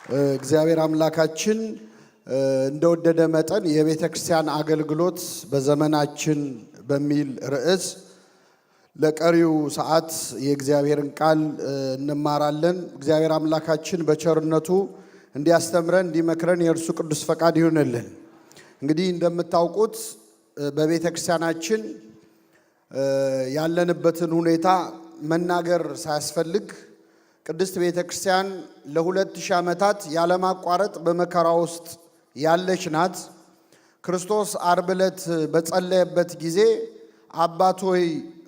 እግዚአብሔር አምላካችን እንደወደደ መጠን የቤተ ክርስቲያን አገልግሎት በዘመናችን በሚል ርዕስ ለቀሪው ሰዓት የእግዚአብሔርን ቃል እንማራለን። እግዚአብሔር አምላካችን በቸርነቱ እንዲያስተምረን እንዲመክረን የእርሱ ቅዱስ ፈቃድ ይሁንልን። እንግዲህ እንደምታውቁት በቤተ ክርስቲያናችን ያለንበትን ሁኔታ መናገር ሳያስፈልግ ቅድስት ቤተ ክርስቲያን ለ2000 ዓመታት ያለማቋረጥ በመከራ ውስጥ ያለች ናት። ክርስቶስ ዓርብ ዕለት በጸለየበት ጊዜ አባት ሆይ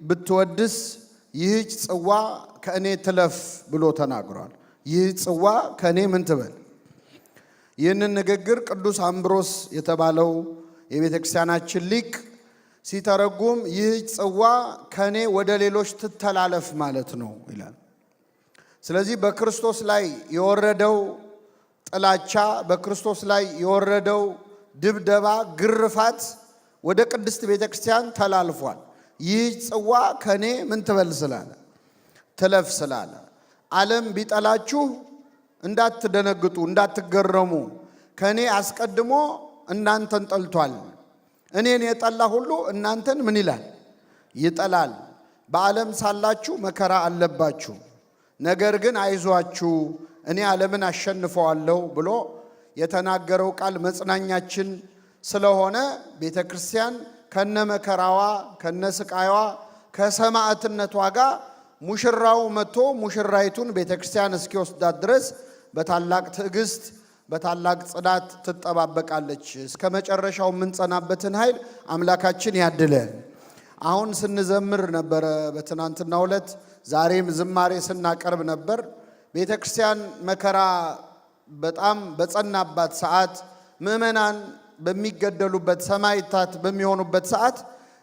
ብትወድስ ይህች ጽዋ ከእኔ ትለፍ ብሎ ተናግሯል። ይህ ጽዋ ከእኔ ምን ትበል? ይህንን ንግግር ቅዱስ አምብሮስ የተባለው የቤተ ክርስቲያናችን ሊቅ ሲተረጉም ይህች ጽዋ ከእኔ ወደ ሌሎች ትተላለፍ ማለት ነው ይላል። ስለዚህ በክርስቶስ ላይ የወረደው ጥላቻ፣ በክርስቶስ ላይ የወረደው ድብደባ፣ ግርፋት ወደ ቅድስት ቤተ ክርስቲያን ተላልፏል። ይህ ጽዋ ከኔ ምን ትበል ስላለ ትለፍ ስላለ ዓለም ቢጠላችሁ እንዳትደነግጡ፣ እንዳትገረሙ። ከኔ አስቀድሞ እናንተን ጠልቷል። እኔን የጠላ ሁሉ እናንተን ምን ይላል? ይጠላል። በዓለም ሳላችሁ መከራ አለባችሁ፣ ነገር ግን አይዟችሁ እኔ ዓለምን አሸንፈዋለሁ ብሎ የተናገረው ቃል መጽናኛችን ስለሆነ ቤተ ክርስቲያን ከነመከራዋ ከነስቃይዋ ከሰማዕትነቷ ጋር ሙሽራው መጥቶ ሙሽራይቱን ቤተ ክርስቲያን እስኪወስዳት ድረስ በታላቅ ትዕግስት በታላቅ ጽናት ትጠባበቃለች። እስከ መጨረሻው የምንጸናበትን ኃይል አምላካችን ያድለን። አሁን ስንዘምር ነበረ በትናንትናው ዕለት፣ ዛሬም ዝማሬ ስናቀርብ ነበር። ቤተ ክርስቲያን መከራ በጣም በጸናባት ሰዓት፣ ምእመናን በሚገደሉበት፣ ሰማዕታት በሚሆኑበት ሰዓት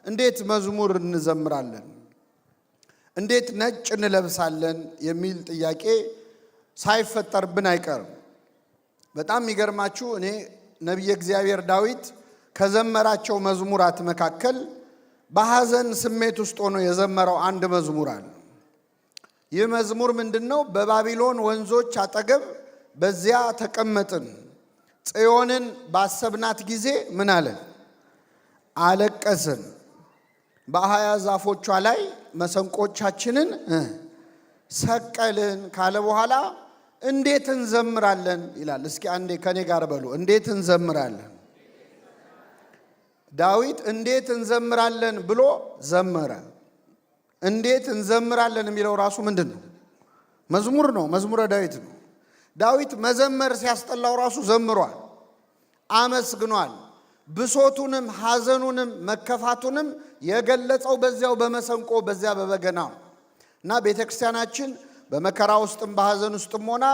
እንዴት መዝሙር እንዘምራለን? እንዴት ነጭ እንለብሳለን? የሚል ጥያቄ ሳይፈጠርብን አይቀርም። በጣም የሚገርማችሁ እኔ ነቢየ እግዚአብሔር ዳዊት ከዘመራቸው መዝሙራት መካከል በሐዘን ስሜት ውስጥ ሆኖ የዘመረው አንድ መዝሙር አለ። ይህ መዝሙር ምንድነው? በባቢሎን ወንዞች አጠገብ በዚያ ተቀመጥን፣ ጽዮንን ባሰብናት ጊዜ ምን አለ? አለቀስን። በአህያ ዛፎቿ ላይ መሰንቆቻችንን ሰቀልን ካለ በኋላ እንዴት እንዘምራለን ይላል። እስኪ አንዴ ከኔ ጋር በሉ፣ እንዴት እንዘምራለን? ዳዊት እንዴት እንዘምራለን ብሎ ዘመረ። እንዴት እንዘምራለን የሚለው ራሱ ምንድን ነው? መዝሙር ነው፣ መዝሙረ ዳዊት ነው። ዳዊት መዘመር ሲያስጠላው ራሱ ዘምሯል፣ አመስግኗል። ብሶቱንም ሐዘኑንም መከፋቱንም የገለጸው በዚያው በመሰንቆ በዚያ በበገናው እና ቤተ ክርስቲያናችን በመከራ ውስጥም በሐዘን ውስጥም ሆና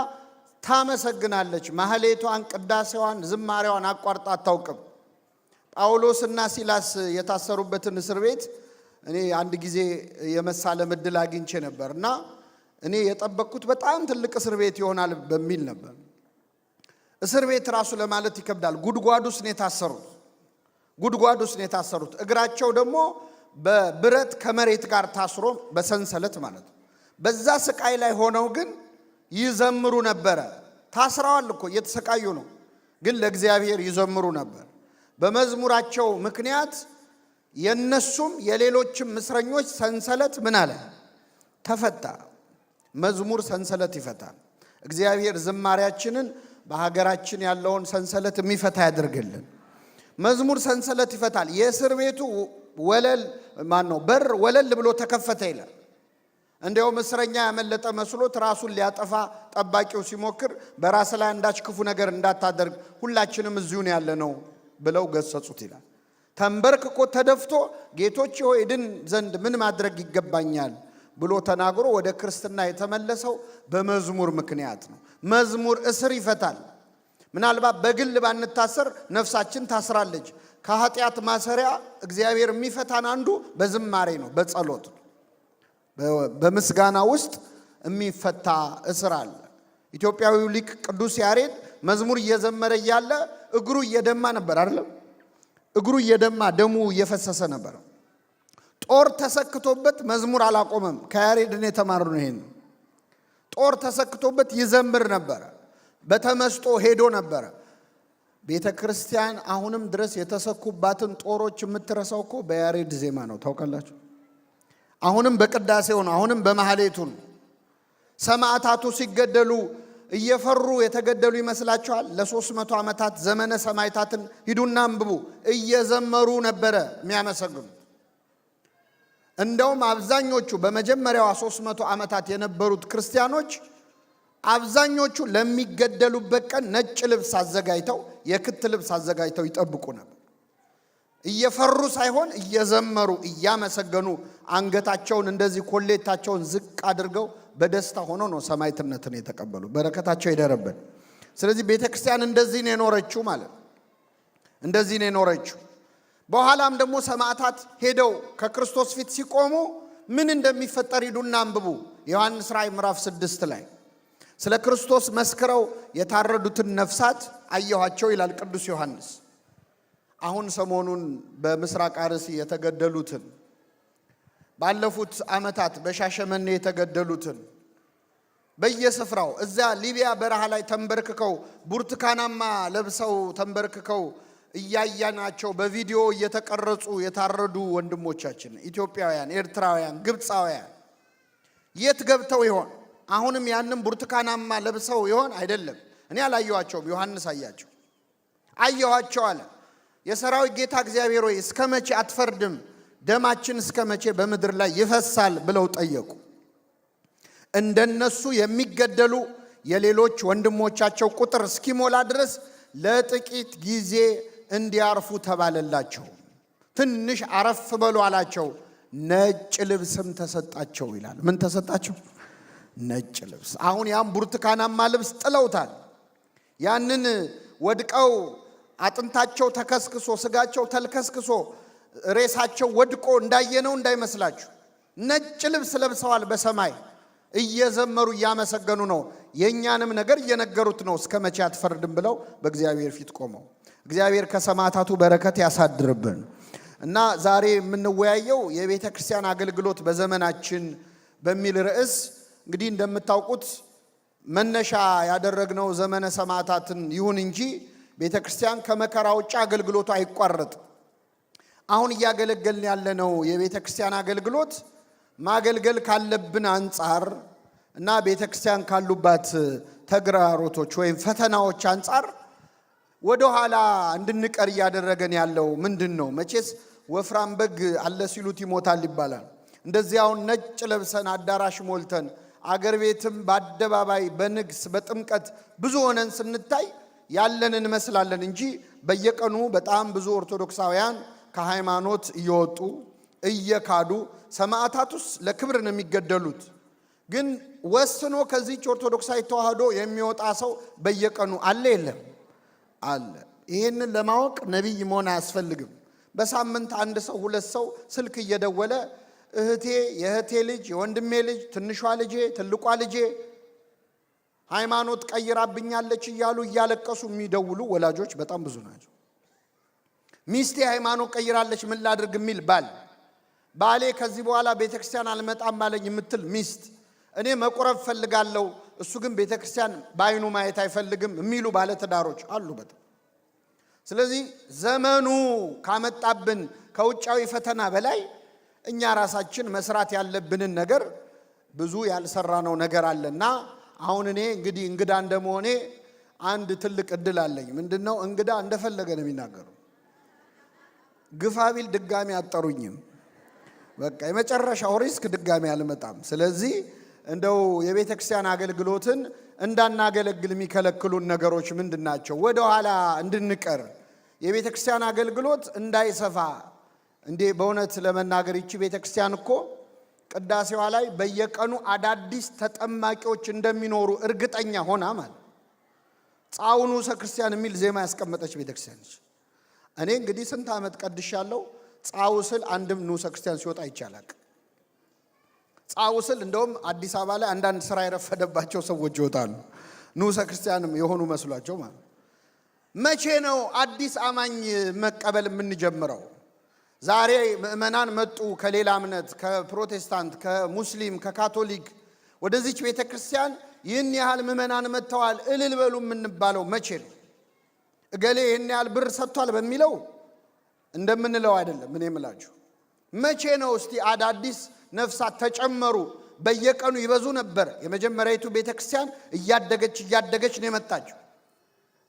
ታመሰግናለች። ማህሌቷን፣ ቅዳሴዋን፣ ዝማሬዋን አቋርጣ አታውቅም። ጳውሎስና ሲላስ የታሰሩበትን እስር ቤት እኔ አንድ ጊዜ የመሳለም ዕድል አግኝቼ ነበር እና እኔ የጠበቅኩት በጣም ትልቅ እስር ቤት ይሆናል በሚል ነበር። እስር ቤት ራሱ ለማለት ይከብዳል። ጉድጓድ ውስጥ ነው የታሰሩት። ጉድጓድ ውስጥ ነው የታሰሩት። እግራቸው ደግሞ በብረት ከመሬት ጋር ታስሮ በሰንሰለት ማለት ነው። በዛ ስቃይ ላይ ሆነው ግን ይዘምሩ ነበረ። ታስረዋል እኮ እየተሰቃዩ ነው፣ ግን ለእግዚአብሔር ይዘምሩ ነበር። በመዝሙራቸው ምክንያት የነሱም የሌሎችም እስረኞች ሰንሰለት ምን አለ? ተፈታ። መዝሙር ሰንሰለት ይፈታል። እግዚአብሔር ዝማሬያችንን በሀገራችን ያለውን ሰንሰለት የሚፈታ ያደርግልን። መዝሙር ሰንሰለት ይፈታል። የእስር ቤቱ ወለል በር ወለል ብሎ ተከፈተ ይላል። እንዲያውም እስረኛ ያመለጠ መስሎት ራሱን ሊያጠፋ ጠባቂው ሲሞክር በራስ ላይ አንዳች ክፉ ነገር እንዳታደርግ ሁላችንም እዚሁ ነው ያለነው ብለው ገሰጹት ይላል። ተንበርክኮ ተደፍቶ ጌቶቼ ሆይ ድን ዘንድ ምን ማድረግ ይገባኛል ብሎ ተናግሮ ወደ ክርስትና የተመለሰው በመዝሙር ምክንያት ነው። መዝሙር እስር ይፈታል። ምናልባት በግል ባንታሰር ነፍሳችን ታስራለች። ከኃጢአት ማሰሪያ እግዚአብሔር የሚፈታን አንዱ በዝማሬ ነው፣ በጸሎት ነው። በምስጋና ውስጥ የሚፈታ እስር አለ። ኢትዮጵያዊው ሊቅ ቅዱስ ያሬድ መዝሙር እየዘመረ እያለ እግሩ እየደማ ነበር አይደለም? እግሩ እየደማ ደሙ እየፈሰሰ ነበር። ጦር ተሰክቶበት መዝሙር አላቆመም። ከያሬድን የተማርነው ይሄን ጦር ተሰክቶበት ይዘምር ነበር። በተመስጦ ሄዶ ነበረ። ቤተ ክርስቲያን አሁንም ድረስ የተሰኩባትን ጦሮች የምትረሳው እኮ በያሬድ ዜማ ነው። ታውቃላችሁ? አሁንም በቅዳሴው ነው። አሁንም በማህሌቱ ነው። ሰማዕታቱ ሲገደሉ እየፈሩ የተገደሉ ይመስላችኋል? ለ300 ዓመታት ዘመነ ሰማዕታትን ሂዱና አንብቡ። እየዘመሩ ነበረ የሚያመሰግኑ። እንደውም አብዛኞቹ በመጀመሪያው 300 ዓመታት የነበሩት ክርስቲያኖች አብዛኞቹ ለሚገደሉበት ቀን ነጭ ልብስ አዘጋጅተው የክት ልብስ አዘጋጅተው ይጠብቁ ነበር። እየፈሩ ሳይሆን እየዘመሩ እያመሰገኑ አንገታቸውን እንደዚህ ኮሌታቸውን ዝቅ አድርገው በደስታ ሆኖ ነው ሰማዕትነትን የተቀበሉ። በረከታቸው ይደረብን። ስለዚህ ቤተክርስቲያን እንደዚህ ነው የኖረችው ማለት ነው። እንደዚህ ነው የኖረችው። በኋላም ደግሞ ሰማዕታት ሄደው ከክርስቶስ ፊት ሲቆሙ ምን እንደሚፈጠር ሂዱና አንብቡ። ዮሐንስ ራእይ ምዕራፍ 6 ላይ ስለ ክርስቶስ መስክረው የታረዱትን ነፍሳት አየኋቸው ይላል ቅዱስ ዮሐንስ። አሁን ሰሞኑን በምስራቅ አርሲ የተገደሉትን፣ ባለፉት ዓመታት በሻሸመኔ የተገደሉትን፣ በየስፍራው እዛ ሊቢያ በረሃ ላይ ተንበርክከው ብርቱካናማ ለብሰው ተንበርክከው እያያናቸው በቪዲዮ እየተቀረጹ የታረዱ ወንድሞቻችን ኢትዮጵያውያን፣ ኤርትራውያን፣ ግብፃውያን የት ገብተው ይሆን? አሁንም ያንን ብርቱካናማ ለብሰው ይሆን? አይደለም። እኔ አላየኋቸውም። ዮሐንስ አያቸው። አየኋቸው አለ። የሰራዊት ጌታ እግዚአብሔር ሆይ እስከ መቼ አትፈርድም? ደማችን እስከ መቼ በምድር ላይ ይፈሳል ብለው ጠየቁ። እንደነሱ የሚገደሉ የሌሎች ወንድሞቻቸው ቁጥር እስኪሞላ ድረስ ለጥቂት ጊዜ እንዲያርፉ ተባለላቸው። ትንሽ አረፍ በሉ አላቸው። ነጭ ልብስም ተሰጣቸው ይላል። ምን ተሰጣቸው? ነጭ ልብስ። አሁን ያም ብርቱካናማ ልብስ ጥለውታል። ያንን ወድቀው አጥንታቸው ተከስክሶ ስጋቸው ተልከስክሶ ሬሳቸው ወድቆ እንዳየነው እንዳይመስላችሁ ነጭ ልብስ ለብሰዋል። በሰማይ እየዘመሩ እያመሰገኑ ነው። የኛንም ነገር እየነገሩት ነው። እስከ መቼ አትፈርድም ብለው በእግዚአብሔር ፊት ቆመው። እግዚአብሔር ከሰማዕታቱ በረከት ያሳድርብን። እና ዛሬ የምንወያየው የቤተ ክርስቲያን አገልግሎት በዘመናችን በሚል ርዕስ እንግዲህ እንደምታውቁት መነሻ ያደረግነው ዘመነ ሰማዕታትን ይሁን እንጂ ቤተ ክርስቲያን ከመከራ ውጭ አገልግሎቱ አይቋረጥም። አሁን እያገለገልን ያለነው የቤተ ክርስቲያን አገልግሎት ማገልገል ካለብን አንጻር እና ቤተ ክርስቲያን ካሉባት ተግዳሮቶች ወይም ፈተናዎች አንጻር ወደ ኋላ እንድንቀር እያደረገን ያለው ምንድን ነው? መቼስ ወፍራም በግ አለ ሲሉት ይሞታል ይባላል። እንደዚህ አሁን ነጭ ለብሰን አዳራሽ ሞልተን አገር ቤትም በአደባባይ በንግስ በጥምቀት ብዙ ሆነን ስንታይ ያለን እንመስላለን እንጂ በየቀኑ በጣም ብዙ ኦርቶዶክሳውያን ከሃይማኖት እየወጡ እየካዱ፣ ሰማዕታቱስ ለክብር ነው የሚገደሉት። ግን ወስኖ ከዚህች ኦርቶዶክሳዊ ተዋህዶ የሚወጣ ሰው በየቀኑ አለ የለም? አለ። ይህንን ለማወቅ ነቢይ መሆን አያስፈልግም። በሳምንት አንድ ሰው ሁለት ሰው ስልክ እየደወለ እህቴ፣ የእህቴ ልጅ፣ የወንድሜ ልጅ፣ ትንሿ ልጄ፣ ትልቋ ልጄ ሃይማኖት ቀይራብኛለች እያሉ እያለቀሱ የሚደውሉ ወላጆች በጣም ብዙ ናቸው። ሚስቴ ሃይማኖት ቀይራለች ምን ላድርግ የሚል ባል፣ ባሌ ከዚህ በኋላ ቤተክርስቲያን አልመጣም አለኝ የምትል ሚስት፣ እኔ መቁረብ ፈልጋለሁ እሱ ግን ቤተክርስቲያን በአይኑ ማየት አይፈልግም የሚሉ ባለትዳሮች አሉ በጣም። ስለዚህ ዘመኑ ካመጣብን ከውጫዊ ፈተና በላይ እኛ ራሳችን መስራት ያለብንን ነገር ብዙ ያልሰራነው ነገር አለና አሁን እኔ እንግዲህ እንግዳ እንደመሆኔ አንድ ትልቅ እድል አለኝ። ምንድነው? እንግዳ እንደፈለገ ነው የሚናገረው። ግፋቢል ድጋሚ አጠሩኝም። በቃ የመጨረሻው ሪስክ ድጋሚ አልመጣም። ስለዚህ እንደው የቤተ ክርስቲያን አገልግሎትን እንዳናገለግል የሚከለክሉን ነገሮች ምንድናቸው? ወደ ኋላ እንድንቀር የቤተ ክርስቲያን አገልግሎት እንዳይሰፋ እንዴ በእውነት ለመናገር ይቺ ቤተ ክርስቲያን እኮ ቅዳሴዋ ላይ በየቀኑ አዳዲስ ተጠማቂዎች እንደሚኖሩ እርግጠኛ ሆና ማለት ጻው ንዑሰ ክርስቲያን የሚል ዜማ ያስቀመጠች ቤተ ክርስቲያን ነች። እኔ እንግዲህ ስንት ዓመት ቀድሻለሁ። ጻው ስል አንድም ንዑሰ ክርስቲያን ሲወጣ ይቻላል። ጻው ስል እንደውም አዲስ አበባ ላይ አንዳንድ ስራ የረፈደባቸው ሰዎች ይወጣሉ ንዑሰ ክርስቲያንም የሆኑ መስሏቸው ማለት። መቼ ነው አዲስ አማኝ መቀበል የምንጀምረው? ዛሬ ምእመናን መጡ ከሌላ እምነት፣ ከፕሮቴስታንት፣ ከሙስሊም፣ ከካቶሊክ ወደዚች ቤተ ክርስቲያን ይህን ያህል ምእመናን መጥተዋል እልል በሉ የምንባለው መቼ ነው? እገሌ ይህን ያህል ብር ሰጥቷል በሚለው እንደምንለው አይደለም። እኔ የምላችሁ መቼ ነው? እስቲ አዳዲስ ነፍሳት ተጨመሩ። በየቀኑ ይበዙ ነበር። የመጀመሪያይቱ ቤተክርስቲያን እያደገች ነው የመጣችው።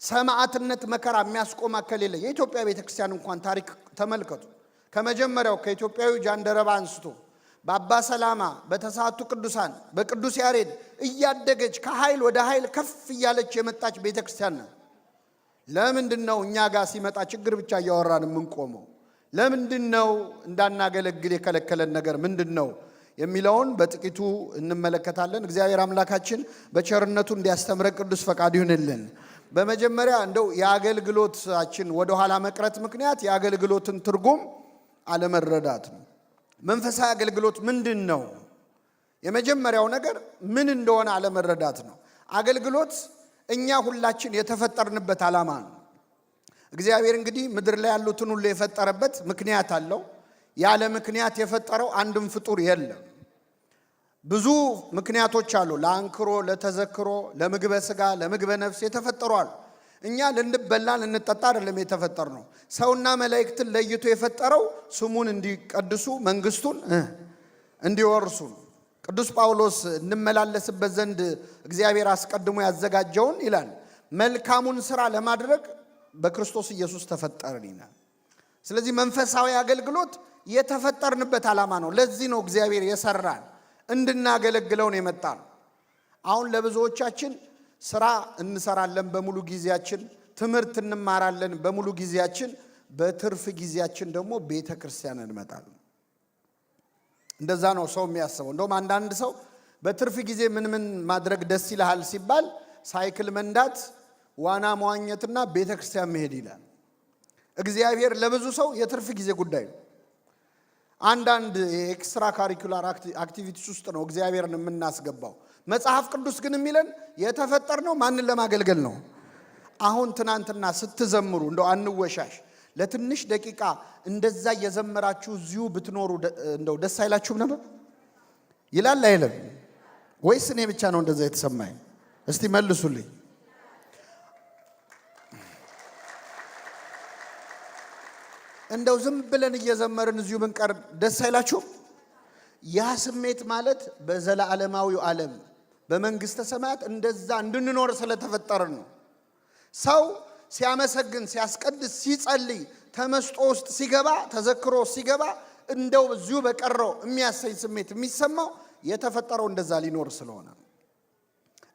ሰማዕትነት መከራ የሚያስቆም አከል የለ። የኢትዮጵያ ቤተክርስቲያን እንኳን ታሪክ ተመልከቱ። ከመጀመሪያው ከኢትዮጵያዊ ጃንደረባ አንስቶ በአባ ሰላማ፣ በተስዓቱ ቅዱሳን፣ በቅዱስ ያሬድ እያደገች ከኃይል ወደ ኃይል ከፍ እያለች የመጣች ቤተክርስቲያን ነው። ለምንድን ነው እኛ ጋር ሲመጣ ችግር ብቻ እያወራን የምንቆመው? ለምንድን ነው እንዳናገለግል የከለከለን ነገር ምንድን ነው የሚለውን በጥቂቱ እንመለከታለን። እግዚአብሔር አምላካችን በቸርነቱ እንዲያስተምረን ቅዱስ ፈቃዱ ይሁንልን። በመጀመሪያ እንደው የአገልግሎታችን ወደ ኋላ መቅረት ምክንያት የአገልግሎትን ትርጉም አለመረዳት ነው። መንፈሳዊ አገልግሎት ምንድን ነው? የመጀመሪያው ነገር ምን እንደሆነ አለመረዳት ነው። አገልግሎት እኛ ሁላችን የተፈጠርንበት ዓላማ ነው። እግዚአብሔር እንግዲህ ምድር ላይ ያሉትን ሁሉ የፈጠረበት ምክንያት አለው። ያለ ምክንያት የፈጠረው አንድም ፍጡር የለም። ብዙ ምክንያቶች አሉ። ለአንክሮ፣ ለተዘክሮ፣ ለምግበ ሥጋ፣ ለምግበ ነፍስ የተፈጠሩ አሉ። እኛ ልንበላ ልንጠጣ አይደለም የተፈጠርነው። ሰውና መላእክትን ለይቶ የፈጠረው ስሙን እንዲቀድሱ መንግስቱን እንዲወርሱ ነው። ቅዱስ ጳውሎስ እንመላለስበት ዘንድ እግዚአብሔር አስቀድሞ ያዘጋጀውን ይላል መልካሙን ሥራ ለማድረግ በክርስቶስ ኢየሱስ ተፈጠርን ይላል። ስለዚህ መንፈሳዊ አገልግሎት የተፈጠርንበት ዓላማ ነው። ለዚህ ነው እግዚአብሔር የሰራን እንድናገለግለው ነው የመጣን። አሁን ለብዙዎቻችን ስራ እንሰራለን በሙሉ ጊዜያችን፣ ትምህርት እንማራለን በሙሉ ጊዜያችን፣ በትርፍ ጊዜያችን ደግሞ ቤተ ክርስቲያን እንመጣለን። እንደዛ ነው ሰው የሚያስበው። እንደውም አንዳንድ ሰው በትርፍ ጊዜ ምን ማድረግ ደስ ይልሃል ሲባል ሳይክል መንዳት፣ ዋና መዋኘትና ቤተ ክርስቲያን መሄድ ይላል። እግዚአብሔር ለብዙ ሰው የትርፍ ጊዜ ጉዳይ ነው። አንዳንድ የኤክስትራ ካሪኩላር አክቲቪቲስ ውስጥ ነው እግዚአብሔርን የምናስገባው። መጽሐፍ ቅዱስ ግን የሚለን የተፈጠርነው ማንን ለማገልገል ነው? አሁን ትናንትና ስትዘምሩ እንደው አንወሻሽ፣ ለትንሽ ደቂቃ እንደዛ እየዘመራችሁ እዚሁ ብትኖሩ እንደው ደስ አይላችሁም ነበር? ይላል አይልም? ወይስ እኔ ብቻ ነው እንደዛ የተሰማኝ? እስቲ መልሱልኝ። እንደው ዝም ብለን እየዘመርን እዚሁ ብንቀር ደስ አይላችሁም? ያ ስሜት ማለት በዘላለማዊው ዓለም በመንግስተ ሰማያት እንደዛ እንድንኖር ስለተፈጠርን ነው። ሰው ሲያመሰግን፣ ሲያስቀድስ፣ ሲጸልይ፣ ተመስጦ ውስጥ ሲገባ፣ ተዘክሮ ሲገባ እንደው እዚሁ በቀረው የሚያሰኝ ስሜት የሚሰማው የተፈጠረው እንደዛ ሊኖር ስለሆነ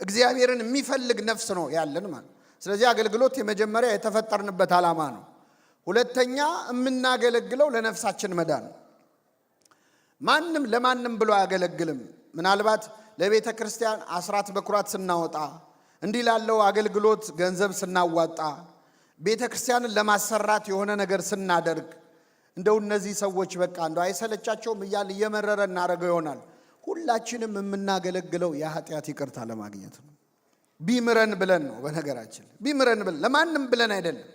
እግዚአብሔርን የሚፈልግ ነፍስ ነው ያለን ማለት። ስለዚህ አገልግሎት የመጀመሪያ የተፈጠርንበት ዓላማ ነው። ሁለተኛ የምናገለግለው ለነፍሳችን መዳን ነው። ማንም ለማንም ብሎ አያገለግልም። ምናልባት ለቤተ ክርስቲያን አስራት በኩራት ስናወጣ፣ እንዲህ ላለው አገልግሎት ገንዘብ ስናዋጣ፣ ቤተ ክርስቲያንን ለማሰራት የሆነ ነገር ስናደርግ እንደው እነዚህ ሰዎች በቃ እንደው አይሰለቻቸውም እያል እየመረረ እናደርገው ይሆናል። ሁላችንም የምናገለግለው የኃጢአት ይቅርታ ለማግኘት ነው። ቢምረን ብለን ነው። በነገራችን ቢምረን ብለን ለማንም ብለን አይደለም።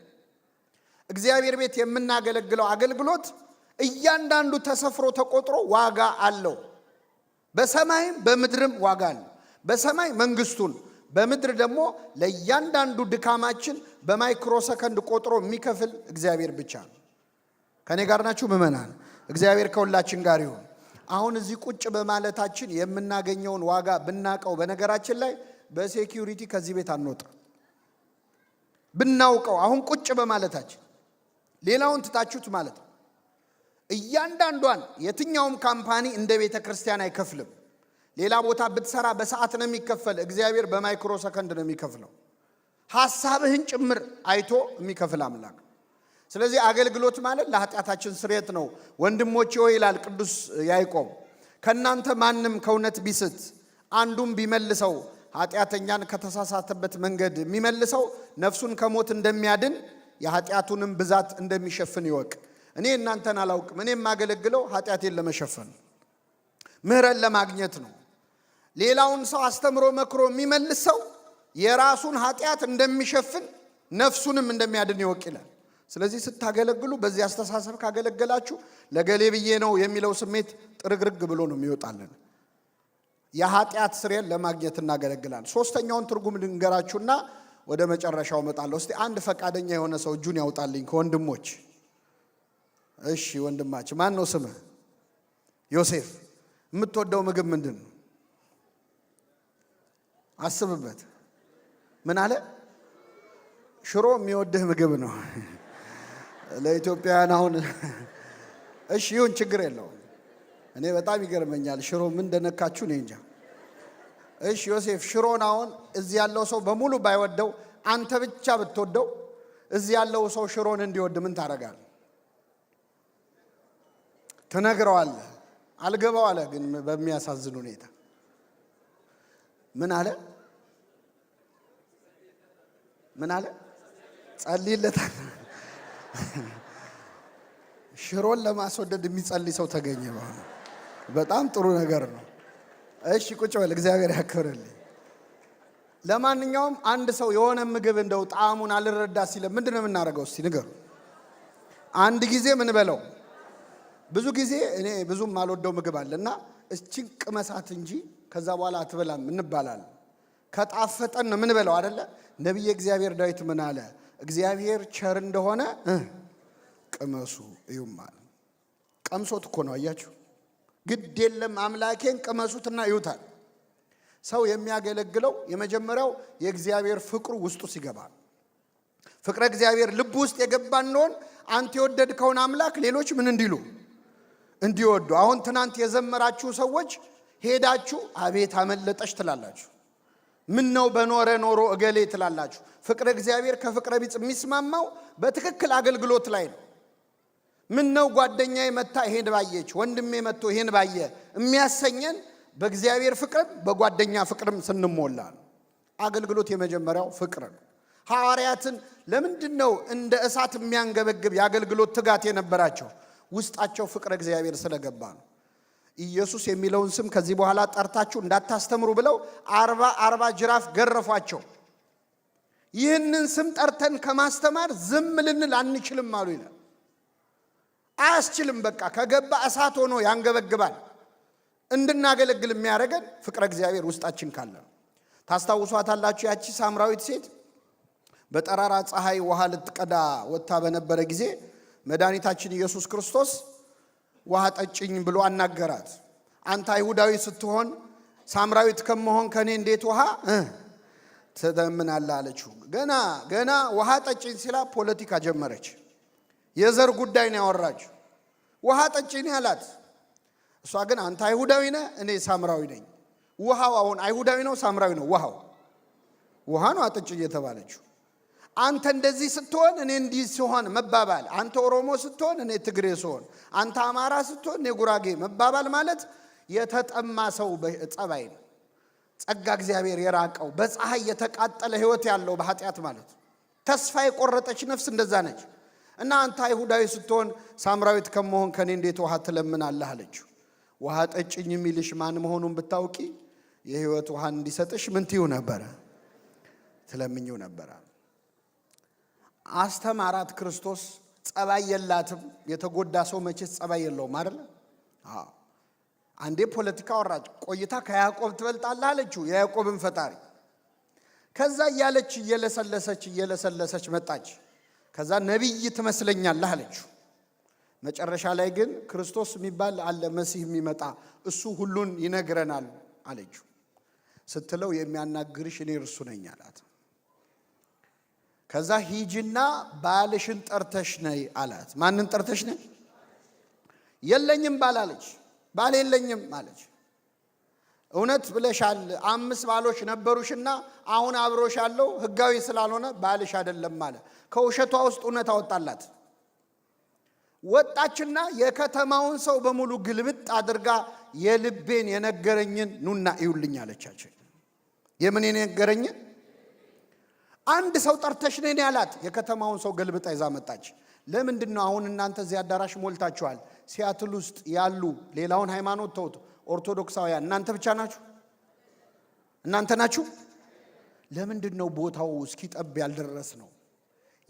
እግዚአብሔር ቤት የምናገለግለው አገልግሎት እያንዳንዱ ተሰፍሮ ተቆጥሮ ዋጋ አለው። በሰማይም በምድርም ዋጋ አለው። በሰማይ መንግስቱን፣ በምድር ደግሞ ለእያንዳንዱ ድካማችን በማይክሮ ሰከንድ ቆጥሮ የሚከፍል እግዚአብሔር ብቻ ነው። ከኔ ጋር ናችሁ ምእመናን? እግዚአብሔር ከሁላችን ጋር ይሁን። አሁን እዚህ ቁጭ በማለታችን የምናገኘውን ዋጋ ብናቀው፣ በነገራችን ላይ በሴኪዩሪቲ ከዚህ ቤት አንወጣ ብናውቀው፣ አሁን ቁጭ በማለታችን ሌላውን ትታችሁት ማለት ነው። እያንዳንዷን የትኛውም ካምፓኒ እንደ ቤተ ክርስቲያን አይከፍልም። ሌላ ቦታ ብትሰራ በሰዓት ነው የሚከፈል። እግዚአብሔር በማይክሮ ሰከንድ ነው የሚከፍለው። ሐሳብህን ጭምር አይቶ የሚከፍል አምላክ። ስለዚህ አገልግሎት ማለት ለኃጢአታችን ስርየት ነው። ወንድሞቼ ሆይ ይላል ቅዱስ ያዕቆብ፣ ከእናንተ ማንም ከእውነት ቢስት አንዱም ቢመልሰው፣ ኃጢአተኛን ከተሳሳተበት መንገድ የሚመልሰው ነፍሱን ከሞት እንደሚያድን የኃጢአቱንም ብዛት እንደሚሸፍን ይወቅ። እኔ እናንተን አላውቅም። እኔ የማገለግለው ኃጢአቴን ለመሸፈን ምህረት ለማግኘት ነው። ሌላውን ሰው አስተምሮ መክሮ የሚመልስ ሰው የራሱን ኃጢአት እንደሚሸፍን ነፍሱንም እንደሚያድን ይወቅ ይላል። ስለዚህ ስታገለግሉ በዚህ አስተሳሰብ ካገለገላችሁ ለገሌ ብዬ ነው የሚለው ስሜት ጥርግርግ ብሎ ነው የሚወጣልን። የኃጢአት ስርየት ለማግኘት እናገለግላለን። ሶስተኛውን ትርጉም ልንገራችሁና ወደ መጨረሻው እመጣለሁ። እስቲ አንድ ፈቃደኛ የሆነ ሰው እጁን ያውጣልኝ ከወንድሞች። እሺ ወንድማችን ማን ነው ስምህ? ዮሴፍ። የምትወደው ምግብ ምንድን ነው? አስብበት። ምን አለ? ሽሮ የሚወድህ ምግብ ነው። ለኢትዮጵያውያን አሁን እሺ ይሁን ችግር የለውም። እኔ በጣም ይገርመኛል ሽሮ ምን እንደነካችሁ እኔ እንጃ። እሺ ዮሴፍ ሽሮን አሁን እዚህ ያለው ሰው በሙሉ ባይወደው አንተ ብቻ ብትወደው እዚህ ያለው ሰው ሽሮን እንዲወድ ምን ታደርጋለህ? ትነግረዋለህ። አልገባው አለ ግን በሚያሳዝን ሁኔታ ምን አለ? ምን አለ? ጸልይለታል። ሽሮን ለማስወደድ የሚጸልይ ሰው ተገኘ። በጣም ጥሩ ነገር ነው። እሺ ቁጭ በል፣ እግዚአብሔር ያክብርልኝ። ለማንኛውም አንድ ሰው የሆነ ምግብ እንደው ጣዕሙን አልረዳ ሲለ ምንድን ነው የምናደርገው? እስቲ ንገሩ። አንድ ጊዜ ምን በለው። ብዙ ጊዜ እኔ ብዙም አልወደው ምግብ አለና እቺን ቅመሳት እንጂ ከዛ በኋላ አትበላም እንባላለን። ከጣፈጠን ነው ምን በለው አይደለ? ነብይ እግዚአብሔር ዳዊት ምን አለ? እግዚአብሔር ቸር እንደሆነ ቅመሱ እዩም አለ። ቀምሶት እኮ ነው አያችሁ። ግድ የለም አምላኬን ቅመሱትና ይዩታል። ሰው የሚያገለግለው የመጀመሪያው የእግዚአብሔር ፍቅሩ ውስጡ ሲገባ፣ ፍቅረ እግዚአብሔር ልብ ውስጥ የገባ እንደሆን አንተ የወደድከውን አምላክ ሌሎች ምን እንዲሉ እንዲወዱ። አሁን ትናንት የዘመራችሁ ሰዎች ሄዳችሁ አቤት አመለጠሽ ትላላችሁ። ምን ነው በኖረ ኖሮ እገሌ ትላላችሁ። ፍቅረ እግዚአብሔር ከፍቅረ ቢጽ የሚስማማው በትክክል አገልግሎት ላይ ነው። ምን ነው ጓደኛዬ መታ ይሄን ባየች፣ ወንድሜ መጥቶ ይሄን ባየ የሚያሰኘን በእግዚአብሔር ፍቅር በጓደኛ ፍቅርም ስንሞላ ነው። አገልግሎት የመጀመሪያው ፍቅር ነው። ሐዋርያትን ለምንድን ነው እንደ እሳት የሚያንገበግብ የአገልግሎት ትጋት የነበራቸው? ውስጣቸው ፍቅረ እግዚአብሔር ስለገባ ነው። ኢየሱስ የሚለውን ስም ከዚህ በኋላ ጠርታችሁ እንዳታስተምሩ ብለው 40 ጅራፍ ገረፏቸው። ይህንን ስም ጠርተን ከማስተማር ዝም ልንል አንችልም አሉ ይላል። አያስችልም። በቃ ከገባ እሳት ሆኖ ያንገበግባል። እንድናገለግል የሚያደርገን ፍቅረ እግዚአብሔር ውስጣችን ካለ ነው። ታስታውሷታላችሁ ያቺ ሳምራዊት ሴት በጠራራ ፀሐይ ውሃ ልትቀዳ ወጥታ በነበረ ጊዜ መድኃኒታችን ኢየሱስ ክርስቶስ ውሃ ጠጭኝ ብሎ አናገራት። አንተ አይሁዳዊ ስትሆን ሳምራዊት ከመሆን ከኔ እንዴት ውሃ ትለምናለህ አለችው። ገና ውሃ ጠጭኝ ሲላ ፖለቲካ ጀመረች። የዘር ጉዳይ ነው ያወራችው። ውሃ ጠጭኝ ያላት እሷ ግን አንተ አይሁዳዊ ነህ እኔ ሳምራዊ ነኝ። ውሃው አሁን አይሁዳዊ ነው ሳምራዊ ነው? ውሃ ነው አጠጭኝ የተባለችው። አንተ እንደዚህ ስትሆን እኔ እንዲህ ሲሆን መባባል፣ አንተ ኦሮሞ ስትሆን እኔ ትግሬ ሲሆን፣ አንተ አማራ ስትሆን እኔ ጉራጌ መባባል ማለት የተጠማ ሰው ጸባይ ነው። ጸጋ እግዚአብሔር የራቀው በፀሐይ የተቃጠለ ሕይወት ያለው በኃጢአት ማለት ተስፋ የቆረጠች ነፍስ እንደዛ ነች። እና አንተ አይሁዳዊ ስትሆን ሳምራዊት ከመሆን ከኔ እንዴት ውሃ ትለምናለህ አለችው። ውሃ ጠጭኝ የሚልሽ ማን መሆኑን ብታውቂ የሕይወት ውሃን እንዲሰጥሽ ምን ትዩ ነበረ? ትለምኚው ነበረ። አስተማራት ክርስቶስ። ጸባይ የላትም። የተጎዳ ሰው መቼስ ጸባይ የለውም አይደል? አንዴ ፖለቲካ ወራጭ ቆይታ ከያዕቆብ ትበልጣለህ አለችው፣ የያዕቆብን ፈጣሪ። ከዛ እያለች እየለሰለሰች መጣች። ከዛ ነቢይ ትመስለኛለህ አለችው። መጨረሻ ላይ ግን ክርስቶስ የሚባል አለ መሲህ የሚመጣ እሱ ሁሉን ይነግረናል አለችው። ስትለው የሚያናግርሽ እኔ እርሱ ነኝ አላት። ከዛ ሂጂና ባልሽን ጠርተሽ ነይ አላት። ማንን ጠርተሽ ነይ? የለኝም ባል አለች። ባል የለኝም አለች። እውነት ብለሻል፣ 5 ባሎች ነበሩሽና አሁን አብሮሽ ያለው ሕጋዊ ስላልሆነ ባልሽ አይደለም አለ። ከውሸቷ ውስጥ እውነት አወጣላት። ወጣችና የከተማውን ሰው በሙሉ ግልብጥ አድርጋ የልቤን የነገረኝን ኑና እዩልኝ አለቻቸው። የምን የነገረኝን? አንድ ሰው ጠርተሽ ነኝ ያላት። የከተማውን ሰው ገልብጣ ይዛ መጣች። ለምንድን ነው አሁን እናንተ እዚህ አዳራሽ ሞልታችኋል? ሲያትል ውስጥ ያሉ ሌላውን ሃይማኖት ተውት፣ ኦርቶዶክሳውያን እናንተ ብቻ ናችሁ? እናንተ ናችሁ? ለምንድን ነው ቦታው እስኪጠብ ያልደረስ ነው?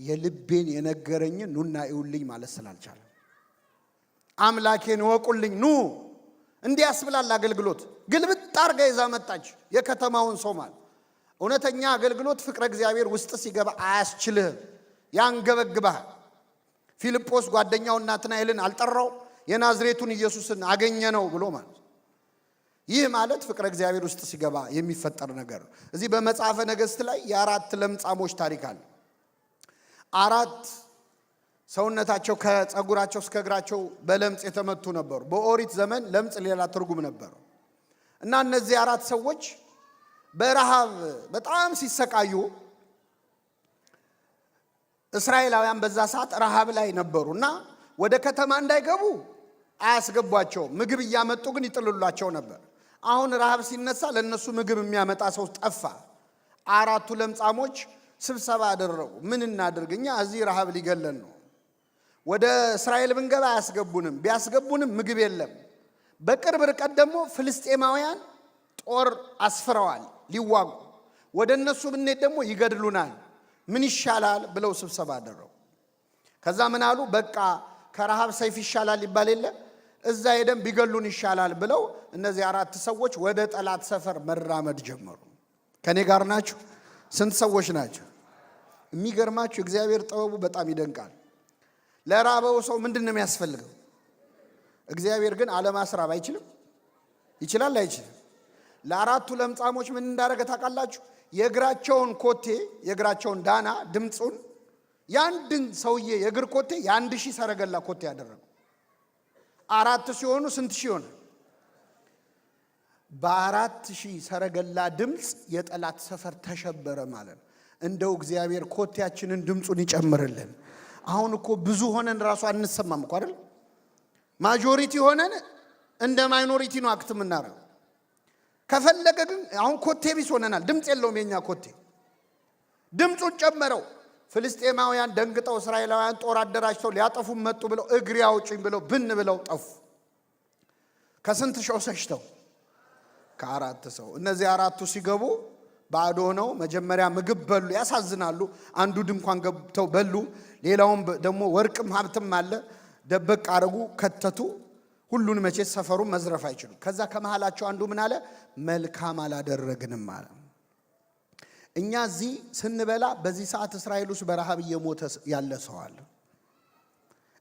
የልቤን የነገረኝን ኑና እዩልኝ ማለት ስላልቻለ። አምላኬን ወቁልኝ ኑ እንዲያስብላል አገልግሎት ግልብጥ አርጋ ይዛ መጣች የከተማውን ሰው ማለት። እውነተኛ አገልግሎት ፍቅረ እግዚአብሔር ውስጥ ሲገባ አያስችልህም፣ ያንገበግባል። ፊልጶስ ጓደኛው ናትናኤልን አልጠራው የናዝሬቱን ኢየሱስን አገኘ ነው ብሎ ማለት። ይህ ማለት ፍቅረ እግዚአብሔር ውስጥ ሲገባ የሚፈጠር ነገር ነው። እዚህ በመጽሐፈ ነገሥት ላይ የአራት ለምጻሞች ታሪክ አለ። አራት ሰውነታቸው ከጸጉራቸው እስከ እግራቸው በለምጽ የተመቱ ነበሩ። በኦሪት ዘመን ለምጽ ሌላ ትርጉም ነበር እና እነዚህ አራት ሰዎች በረሃብ በጣም ሲሰቃዩ እስራኤላውያን በዛ ሰዓት ረሃብ ላይ ነበሩና ወደ ከተማ እንዳይገቡ አያስገቧቸው፣ ምግብ እያመጡ ግን ይጥሉላቸው ነበር። አሁን ረሃብ ሲነሳ ለነሱ ምግብ የሚያመጣ ሰው ጠፋ። አራቱ ለምጻሞች ስብሰባ አደረጉ። ምን እናድርግ? እኛ እዚህ ረሃብ ሊገለን ነው። ወደ እስራኤል ብንገባ አያስገቡንም፣ ቢያስገቡንም ምግብ የለም። በቅርብ ርቀት ደግሞ ፍልስጤማውያን ጦር አስፍረዋል ሊዋጉ፣ ወደ እነሱ ብንሄድ ደግሞ ይገድሉናል። ምን ይሻላል ብለው ስብሰባ አደረጉ። ከዛ ምን አሉ? በቃ ከረሃብ ሰይፍ ይሻላል ይባል የለ፣ እዛ ሄደን ቢገሉን ይሻላል ብለው እነዚህ አራት ሰዎች ወደ ጠላት ሰፈር መራመድ ጀመሩ። ከኔ ጋር ናችሁ? ስንት ሰዎች ናቸው? የሚገርማችሁ እግዚአብሔር ጥበቡ በጣም ይደንቃል። ለራበው ሰው ምንድን ነው የሚያስፈልገው? እግዚአብሔር ግን አለማስራብ አይችልም? ይችላል አይችልም? ለአራቱ ለምጻሞች ምን እንዳደረገ ታውቃላችሁ? የእግራቸውን ኮቴ የእግራቸውን ዳና ድምፁን ያንድን ሰውዬ የእግር ኮቴ የ1000 ሰረገላ ኮቴ ያደረገው። አራት ሲሆኑ ስንት ሺህ ሆነ? በ4000 ሰረገላ ድምፅ የጠላት ሰፈር ተሸበረ ማለት ነው። እንደው እግዚአብሔር ኮቴያችንን ድምፁን ይጨምርልን። አሁን እኮ ብዙ ሆነን ራሱ አንሰማም እኮ አይደል? ማጆሪቲ ሆነን እንደ ማይኖሪቲ ነው አክት የምናደርገው። ከፈለገ ግን አሁን ኮቴ ቢስ ሆነናል። ድምፅ የለውም የኛ ኮቴ። ድምፁን ጨመረው። ፍልስጤማውያን ደንግጠው እስራኤላውያን ጦር አደራጅተው ሊያጠፉ መጡ ብለው እግሬ አውጭኝ ብለው ብን ብለው ጠፉ። ከስንት ሰው ሸሽተው? ከአራት ሰው። እነዚህ አራቱ ሲገቡ ባዶ ነው። መጀመሪያ ምግብ በሉ። ያሳዝናሉ። አንዱ ድንኳን ገብተው በሉ። ሌላውም ደግሞ ወርቅም ሀብትም አለ ደበቅ አረጉ፣ ከተቱ። ሁሉን መቼ ሰፈሩን መዝረፍ አይችሉም። ከዛ ከመሃላቸው አንዱ ምን አለ? መልካም አላደረግንም አለ። እኛ እዚህ ስንበላ በዚህ ሰዓት እስራኤል ውስጥ በረሃብ እየሞተ ያለ ሰው አለ።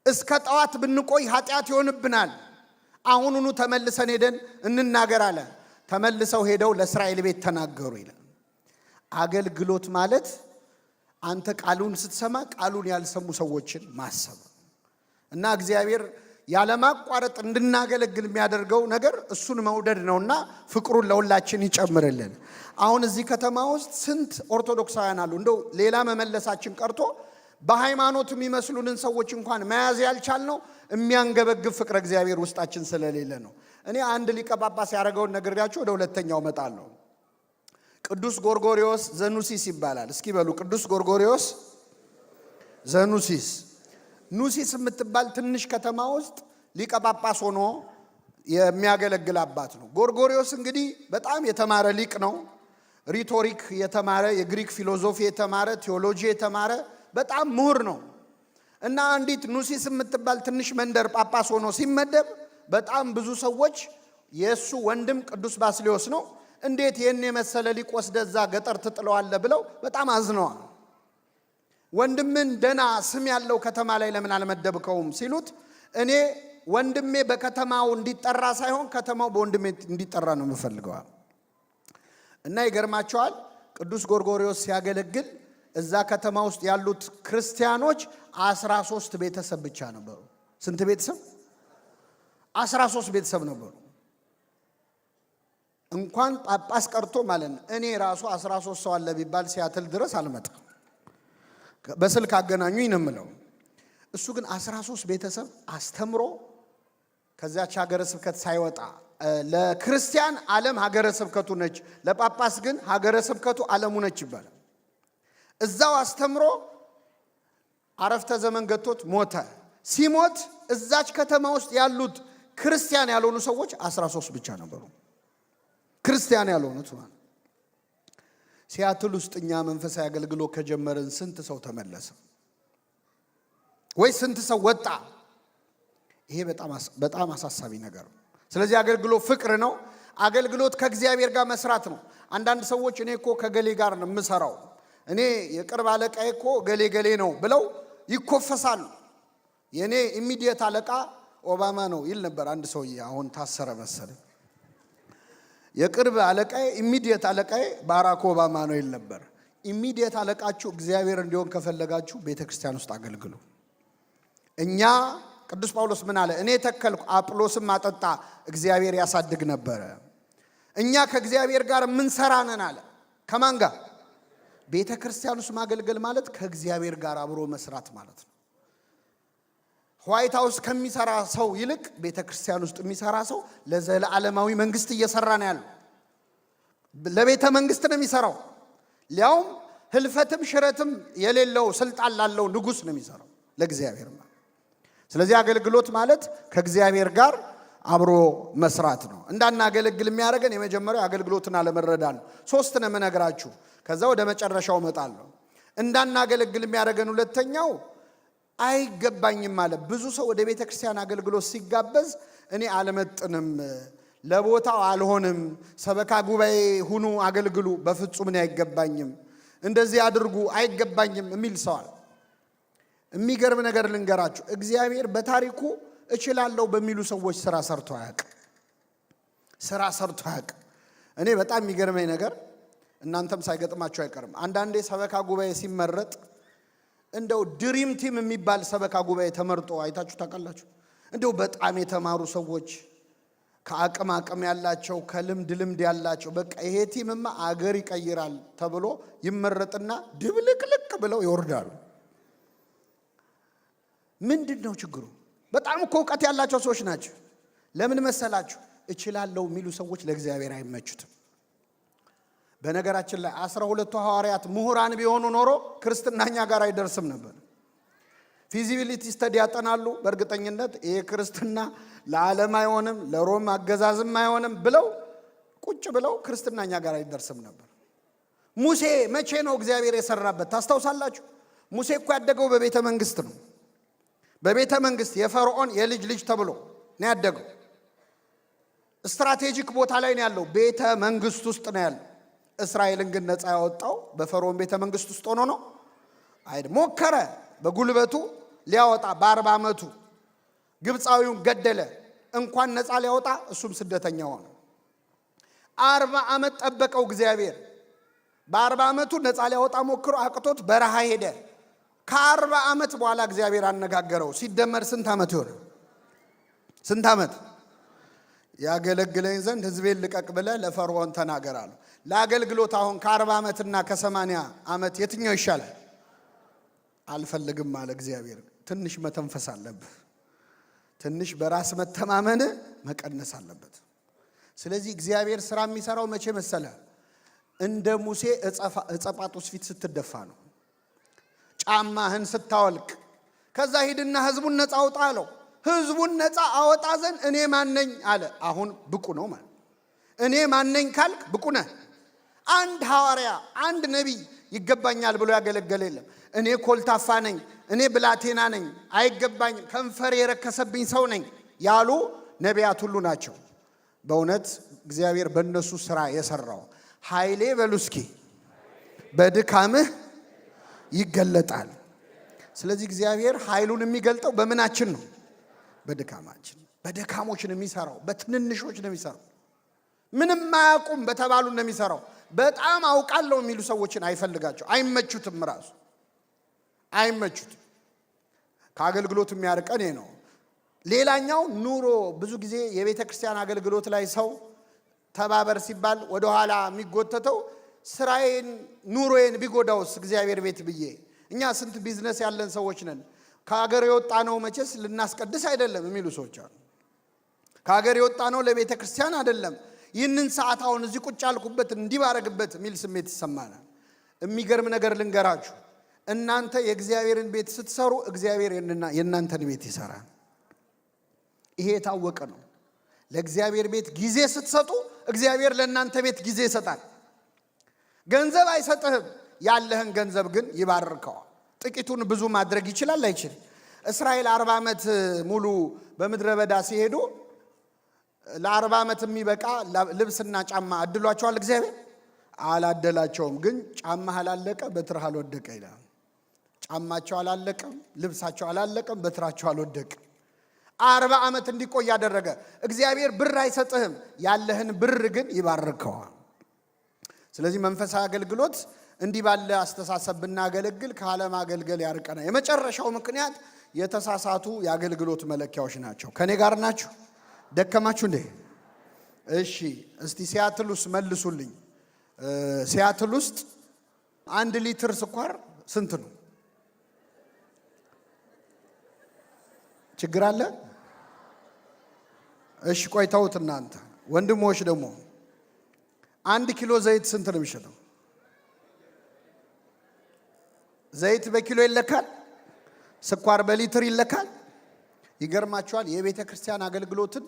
እስከ ጠዋት ብንቆይ ኃጢአት ይሆንብናል። አሁኑኑ ተመልሰን ሄደን እንናገር አለ። ተመልሰው ሄደው ለእስራኤል ቤት ተናገሩ ይላል። አገልግሎት ማለት አንተ ቃሉን ስትሰማ ቃሉን ያልሰሙ ሰዎችን ማሰብ እና እግዚአብሔር ያለማቋረጥ እንድናገለግል የሚያደርገው ነገር እሱን መውደድ ነውና ፍቅሩን ለሁላችን ይጨምርልን። አሁን እዚህ ከተማ ውስጥ ስንት ኦርቶዶክሳውያን አሉ። እንደው ሌላ መመለሳችን ቀርቶ በሃይማኖት የሚመስሉንን ሰዎች እንኳን መያዝ ያልቻልነው የሚያንገበግብ ፍቅረ እግዚአብሔር ውስጣችን ስለሌለ ነው። እኔ አንድ ሊቀ ጳጳስ ያደረገውን ነግሬያችሁ ወደ ሁለተኛው እመጣለሁ። ቅዱስ ጎርጎርዮስ ዘኑሲስ ይባላል። እስኪ በሉ ቅዱስ ጎርጎርዮስ ዘኑሲስ። ኑሲስ የምትባል ትንሽ ከተማ ውስጥ ሊቀ ጳጳስ ሆኖ የሚያገለግል አባት ነው። ጎርጎርዮስ እንግዲህ በጣም የተማረ ሊቅ ነው። ሪቶሪክ የተማረ፣ የግሪክ ፊሎሶፊ የተማረ፣ ቴዎሎጂ የተማረ በጣም ምሁር ነው እና አንዲት ኑሲስ የምትባል ትንሽ መንደር ጳጳስ ሆኖ ሲመደብ በጣም ብዙ ሰዎች የእሱ ወንድም ቅዱስ ባስልዮስ ነው እንዴት ይህን የመሰለ ሊቅ ወስደህ እዛ ገጠር ትጥለዋለህ ብለው በጣም አዝነዋል። ወንድምን ደና ስም ያለው ከተማ ላይ ለምን አልመደብከውም ሲሉት እኔ ወንድሜ በከተማው እንዲጠራ ሳይሆን ከተማው በወንድሜ እንዲጠራ ነው የምፈልገው እና ይገርማቸዋል። ቅዱስ ጎርጎርዮስ ሲያገለግል እዛ ከተማ ውስጥ ያሉት ክርስቲያኖች 13 ቤተሰብ ብቻ ነበሩ። ስንት ቤተሰብ? 13 ቤተሰብ ነበሩ። እንኳን ጳጳስ ቀርቶ ማለት ነው። እኔ ራሱ 13 ሰው አለ ቢባል ሲያትል ድረስ አልመጣም። በስልክ አገናኙኝ ነው የምለው። እሱ ግን 13 ቤተሰብ አስተምሮ ከዚያች ሀገረ ስብከት ሳይወጣ ለክርስቲያን ዓለም ሀገረ ስብከቱ ነች፣ ለጳጳስ ግን ሀገረ ስብከቱ ዓለሙ ነች ይባላል። እዛው አስተምሮ አረፍተ ዘመን ገቶት ሞተ። ሲሞት እዛች ከተማ ውስጥ ያሉት ክርስቲያን ያልሆኑ ሰዎች 13 ብቻ ነበሩ። ክርስቲያን ያልሆኑት ማለት ሲያትል ውስጥ እኛ መንፈሳዊ አገልግሎት ከጀመርን ስንት ሰው ተመለሰ ወይ ስንት ሰው ወጣ? ይሄ በጣም አሳሳቢ ነገር ነው። ስለዚህ አገልግሎት ፍቅር ነው። አገልግሎት ከእግዚአብሔር ጋር መስራት ነው። አንዳንድ ሰዎች እኔ እኮ ከገሌ ጋር ነው የምሰራው፣ እኔ የቅርብ አለቃዬ እኮ ገሌ ነው ብለው ይኮፈሳሉ። የኔ ኢሚዲየት አለቃ ኦባማ ነው ይል ነበር አንድ ሰውዬ፣ አሁን ታሰረ መሰለኝ። የቅርብ አለቃዬ ኢሚዲየት አለቃዬ ባራክ ኦባማ ነው ይል ነበር። ኢሚዲየት አለቃችሁ እግዚአብሔር እንዲሆን ከፈለጋችሁ ቤተክርስቲያን ውስጥ አገልግሉ። እኛ ቅዱስ ጳውሎስ ምን አለ? እኔ ተከልኩ አጵሎስም አጠጣ፣ እግዚአብሔር ያሳድግ ነበረ። እኛ ከእግዚአብሔር ጋር የምንሰራ ነን አለ። ከማን ጋር? ቤተክርስቲያን ውስጥ ማገልገል ማለት ከእግዚአብሔር ጋር አብሮ መስራት ማለት ነው። ዋይት ሃውስ ከሚሰራ ሰው ይልቅ ቤተክርስቲያን ውስጥ የሚሰራ ሰው ለዘላለማዊ መንግስት እየሰራ ነው ያለው። ለቤተ መንግስት ነው የሚሰራው። ሊያውም ህልፈትም ሽረትም የሌለው ስልጣን ላለው ንጉስ ነው የሚሰራው ለእግዚአብሔር ማለት። ስለዚህ አገልግሎት ማለት ከእግዚአብሔር ጋር አብሮ መስራት ነው። እንዳናገለግል የሚያደርገን የመጀመሪያው አገልግሎትን አለመረዳት ነው። 3 ነው የምነግራችሁ፣ ከዛ ወደ መጨረሻው እመጣለሁ። እንዳናገለግል የሚያደርገን ሁለተኛው አይገባኝም ማለት። ብዙ ሰው ወደ ቤተ ክርስቲያን አገልግሎት ሲጋበዝ እኔ አልመጥንም፣ ለቦታው አልሆንም፣ ሰበካ ጉባኤ ሁኑ አገልግሉ፣ በፍጹም እኔ አይገባኝም፣ እንደዚህ አድርጉ አይገባኝም የሚል ሰዋል። የሚገርም ነገር ልንገራችሁ፣ እግዚአብሔር በታሪኩ እችላለሁ በሚሉ ሰዎች ስራ ሰርቶ አያውቅ። እኔ በጣም የሚገርመኝ ነገር እናንተም ሳይገጥማችሁ አይቀርም። አንዳንዴ ሰበካ ጉባኤ ሲመረጥ እንደው ድሪም ቲም የሚባል ሰበካ ጉባኤ ተመርጦ አይታችሁ ታውቃላችሁ? እንደው በጣም የተማሩ ሰዎች ከአቅም ያላቸው ከልምድ ያላቸው በቃ ይሄ ቲምማ አገር ይቀይራል ተብሎ ይመረጥና ድብልቅልቅ ብለው ይወርዳሉ። ምንድነው ችግሩ? በጣም እኮ ዕውቀት ያላቸው ሰዎች ናቸው። ለምን መሰላችሁ? እችላለሁ የሚሉ ሰዎች ለእግዚአብሔር አይመቹትም። በነገራችን ላይ 12ቱ ሐዋርያት ምሁራን ቢሆኑ ኖሮ ክርስትናኛ ጋር አይደርስም ነበር። ፊዚቢሊቲ ስተዲ ያጠናሉ። በእርግጠኝነት ይሄ ክርስትና ለዓለም አይሆንም፣ ለሮም አገዛዝም አይሆንም ብለው ቁጭ ብለው ክርስትናኛ ጋር አይደርስም ነበር። ሙሴ መቼ ነው እግዚአብሔር የሰራበት ታስታውሳላችሁ? ሙሴ እኮ ያደገው በቤተ መንግስት ነው። በቤተ መንግስት የፈርዖን የልጅ ልጅ ተብሎ ነው ያደገው። ስትራቴጂክ ቦታ ላይ ነው ያለው። ቤተ መንግስት ውስጥ ነው ያለው። እስራኤልን ግን ነፃ ያወጣው በፈርዖን ቤተ መንግስት ውስጥ ሆኖ ነው አይደል? ሞከረ በጉልበቱ ሊያወጣ በ40 ዓመቱ ግብፃዊውን ገደለ። እንኳን ነፃ ሊያወጣ እሱም ስደተኛ ሆነ። 40 ዓመት ጠበቀው እግዚአብሔር። በ40 ዓመቱ ነፃ ሊያወጣ ሞክሮ አቅቶት በረሃ ሄደ። ከ40 ዓመት በኋላ እግዚአብሔር አነጋገረው። ሲደመር ስንት ዓመት ይሆነ? ስንት ዓመት? ያገለግለኝ ዘንድ ህዝቤን ልቀቅ ብለህ ለፈርዖን ተናገር አለው። ለአገልግሎት አሁን ከ40 ዓመትና ከ80 ዓመት የትኛው ይሻላል? አልፈልግም አለ እግዚአብሔር። ትንሽ መተንፈስ አለብህ። ትንሽ በራስ መተማመን መቀነስ አለበት። ስለዚህ እግዚአብሔር ስራ የሚሰራው መቼ መሰለ? እንደ ሙሴ እጸጳጦስ ፊት ስትደፋ ነው። ጫማህን ስታወልቅ። ከዛ ሂድና ህዝቡን ነፃ አውጣ አለው። ህዝቡን ነፃ አወጣ ዘንድ እኔ ማነኝ አለ። አሁን ብቁ ነው ማለት። እኔ ማነኝ ካልክ ብቁ ነህ። አንድ ሐዋርያ አንድ ነቢይ ይገባኛል ብሎ ያገለገለ የለም። እኔ ኮልታፋ ነኝ፣ እኔ ብላቴና ነኝ፣ አይገባኝም፣ ከንፈር የረከሰብኝ ሰው ነኝ ያሉ ነቢያት ሁሉ ናቸው። በእውነት እግዚአብሔር በእነሱ ስራ የሰራው ኃይሌ በሉ እስኪ በድካምህ ይገለጣል። ስለዚህ እግዚአብሔር ኃይሉን የሚገልጠው በምናችን ነው? በድካማችን። በደካሞች ነው የሚሰራው፣ በትንንሾች ነው የሚሰራው። ምንም አያውቁም በተባሉ ነው የሚሰራው። በጣም አውቃለሁ የሚሉ ሰዎችን አይፈልጋቸው፣ አይመቹትም፣ ራሱ አይመቹትም። ከአገልግሎት የሚያርቀን ነው። ሌላኛው ኑሮ። ብዙ ጊዜ የቤተ ክርስቲያን አገልግሎት ላይ ሰው ተባበር ሲባል ወደኋላ የሚጎተተው ስራዬን ኑሮዬን ቢጎዳውስ እግዚአብሔር ቤት ብዬ። እኛ ስንት ቢዝነስ ያለን ሰዎች ነን። ከሀገር የወጣ ነው መቼስ ልናስቀድስ አይደለም የሚሉ ሰዎች አሉ። ከሀገር የወጣ ነው ለቤተ ክርስቲያን አይደለም፣ ይህንን ሰዓት አሁን እዚህ ቁጭ ያልኩበት እንዲባረግበት የሚል ስሜት ይሰማናል። የሚገርም ነገር ልንገራችሁ። እናንተ የእግዚአብሔርን ቤት ስትሰሩ እግዚአብሔር የእናንተን ቤት ይሰራል። ይሄ የታወቀ ነው። ለእግዚአብሔር ቤት ጊዜ ስትሰጡ እግዚአብሔር ለእናንተ ቤት ጊዜ ይሰጣል። ገንዘብ አይሰጥህም፣ ያለህን ገንዘብ ግን ይባርከዋል። ጥቂቱን ብዙ ማድረግ ይችላል አይችልም? እስራኤል 40 ዓመት ሙሉ በምድረ በዳ ሲሄዱ ለ40 ዓመት የሚበቃ ልብስና ጫማ አድሏቸዋል እግዚአብሔር? አላደላቸውም። ግን ጫማህ አላለቀ በትርህ አልወደቀ ይላል። ጫማቸው አላለቀም፣ ልብሳቸው አላለቀም፣ በትራቸው አልወደቀ። 40 ዓመት እንዲቆይ ያደረገ እግዚአብሔር ብር አይሰጥህም፣ ያለህን ብር ግን ይባርከዋል። ስለዚህ መንፈሳዊ አገልግሎት እንዲህ ባለ አስተሳሰብ ብናገለግል ከአለማገልገል ያርቀናል። የመጨረሻው ምክንያት የተሳሳቱ የአገልግሎት መለኪያዎች ናቸው። ከኔ ጋር ናችሁ? ደከማችሁ እንዴ? እሺ፣ እስቲ ሲያትል ውስጥ መልሱልኝ። ሲያትል ውስጥ 1 ሊትር ስኳር ስንት ነው? ችግር አለ? እሺ ቆይ ተውት እናንተ ወንድሞች። ደግሞ 1 ኪሎ ዘይት ስንት ነው የሚሸጠው? ዘይት በኪሎ ይለካል፣ ስኳር በሊትር ይለካል። ይገርማችኋል፣ የቤተ ክርስቲያን አገልግሎትን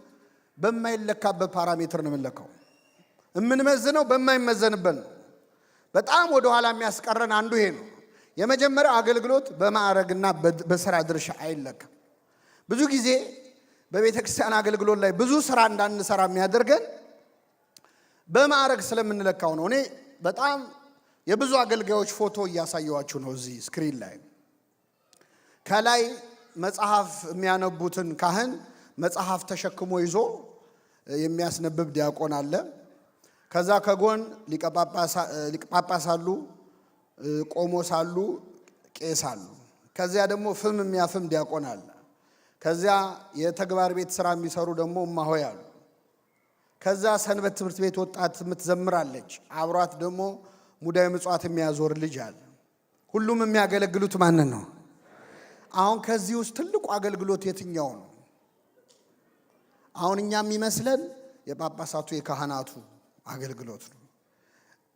በማይለካበት ፓራሜትር ነው የምንለካው። የምንመዝነው በማይመዘንበት ነው። በጣም ወደ ኋላ የሚያስቀረን አንዱ ይሄ ነው። የመጀመሪያው አገልግሎት በማዕረግና በስራ ድርሻ አይለካም። ብዙ ጊዜ በቤተ ክርስቲያን አገልግሎት ላይ ብዙ ስራ እንዳንሰራ የሚያደርገን በማዕረግ ስለምንለካው ነው። እኔ በጣም የብዙ አገልጋዮች ፎቶ እያሳየዋችሁ ነው እዚህ ስክሪን ላይ። ከላይ መጽሐፍ የሚያነቡትን ካህን መጽሐፍ ተሸክሞ ይዞ የሚያስነብብ ዲያቆን አለ። ከዛ ከጎን ሊቀ ጳጳስ አሉ፣ ቆሞስ አሉ፣ ቄስ አሉ። ከዚያ ደግሞ ፍም የሚያፍም ዲያቆን አለ። ከዚያ የተግባር ቤት ስራ የሚሰሩ ደግሞ እማሆይ አሉ። ከዛ ሰንበት ትምህርት ቤት ወጣት የምትዘምራለች። አብሯት ደግሞ ሙዳየ ምጽዋት የሚያዞር ልጅ አለ። ሁሉም የሚያገለግሉት ማንን ነው? አሁን ከዚህ ውስጥ ትልቁ አገልግሎት የትኛው ነው? አሁን እኛ የሚመስለን የጳጳሳቱ የካህናቱ አገልግሎት ነው።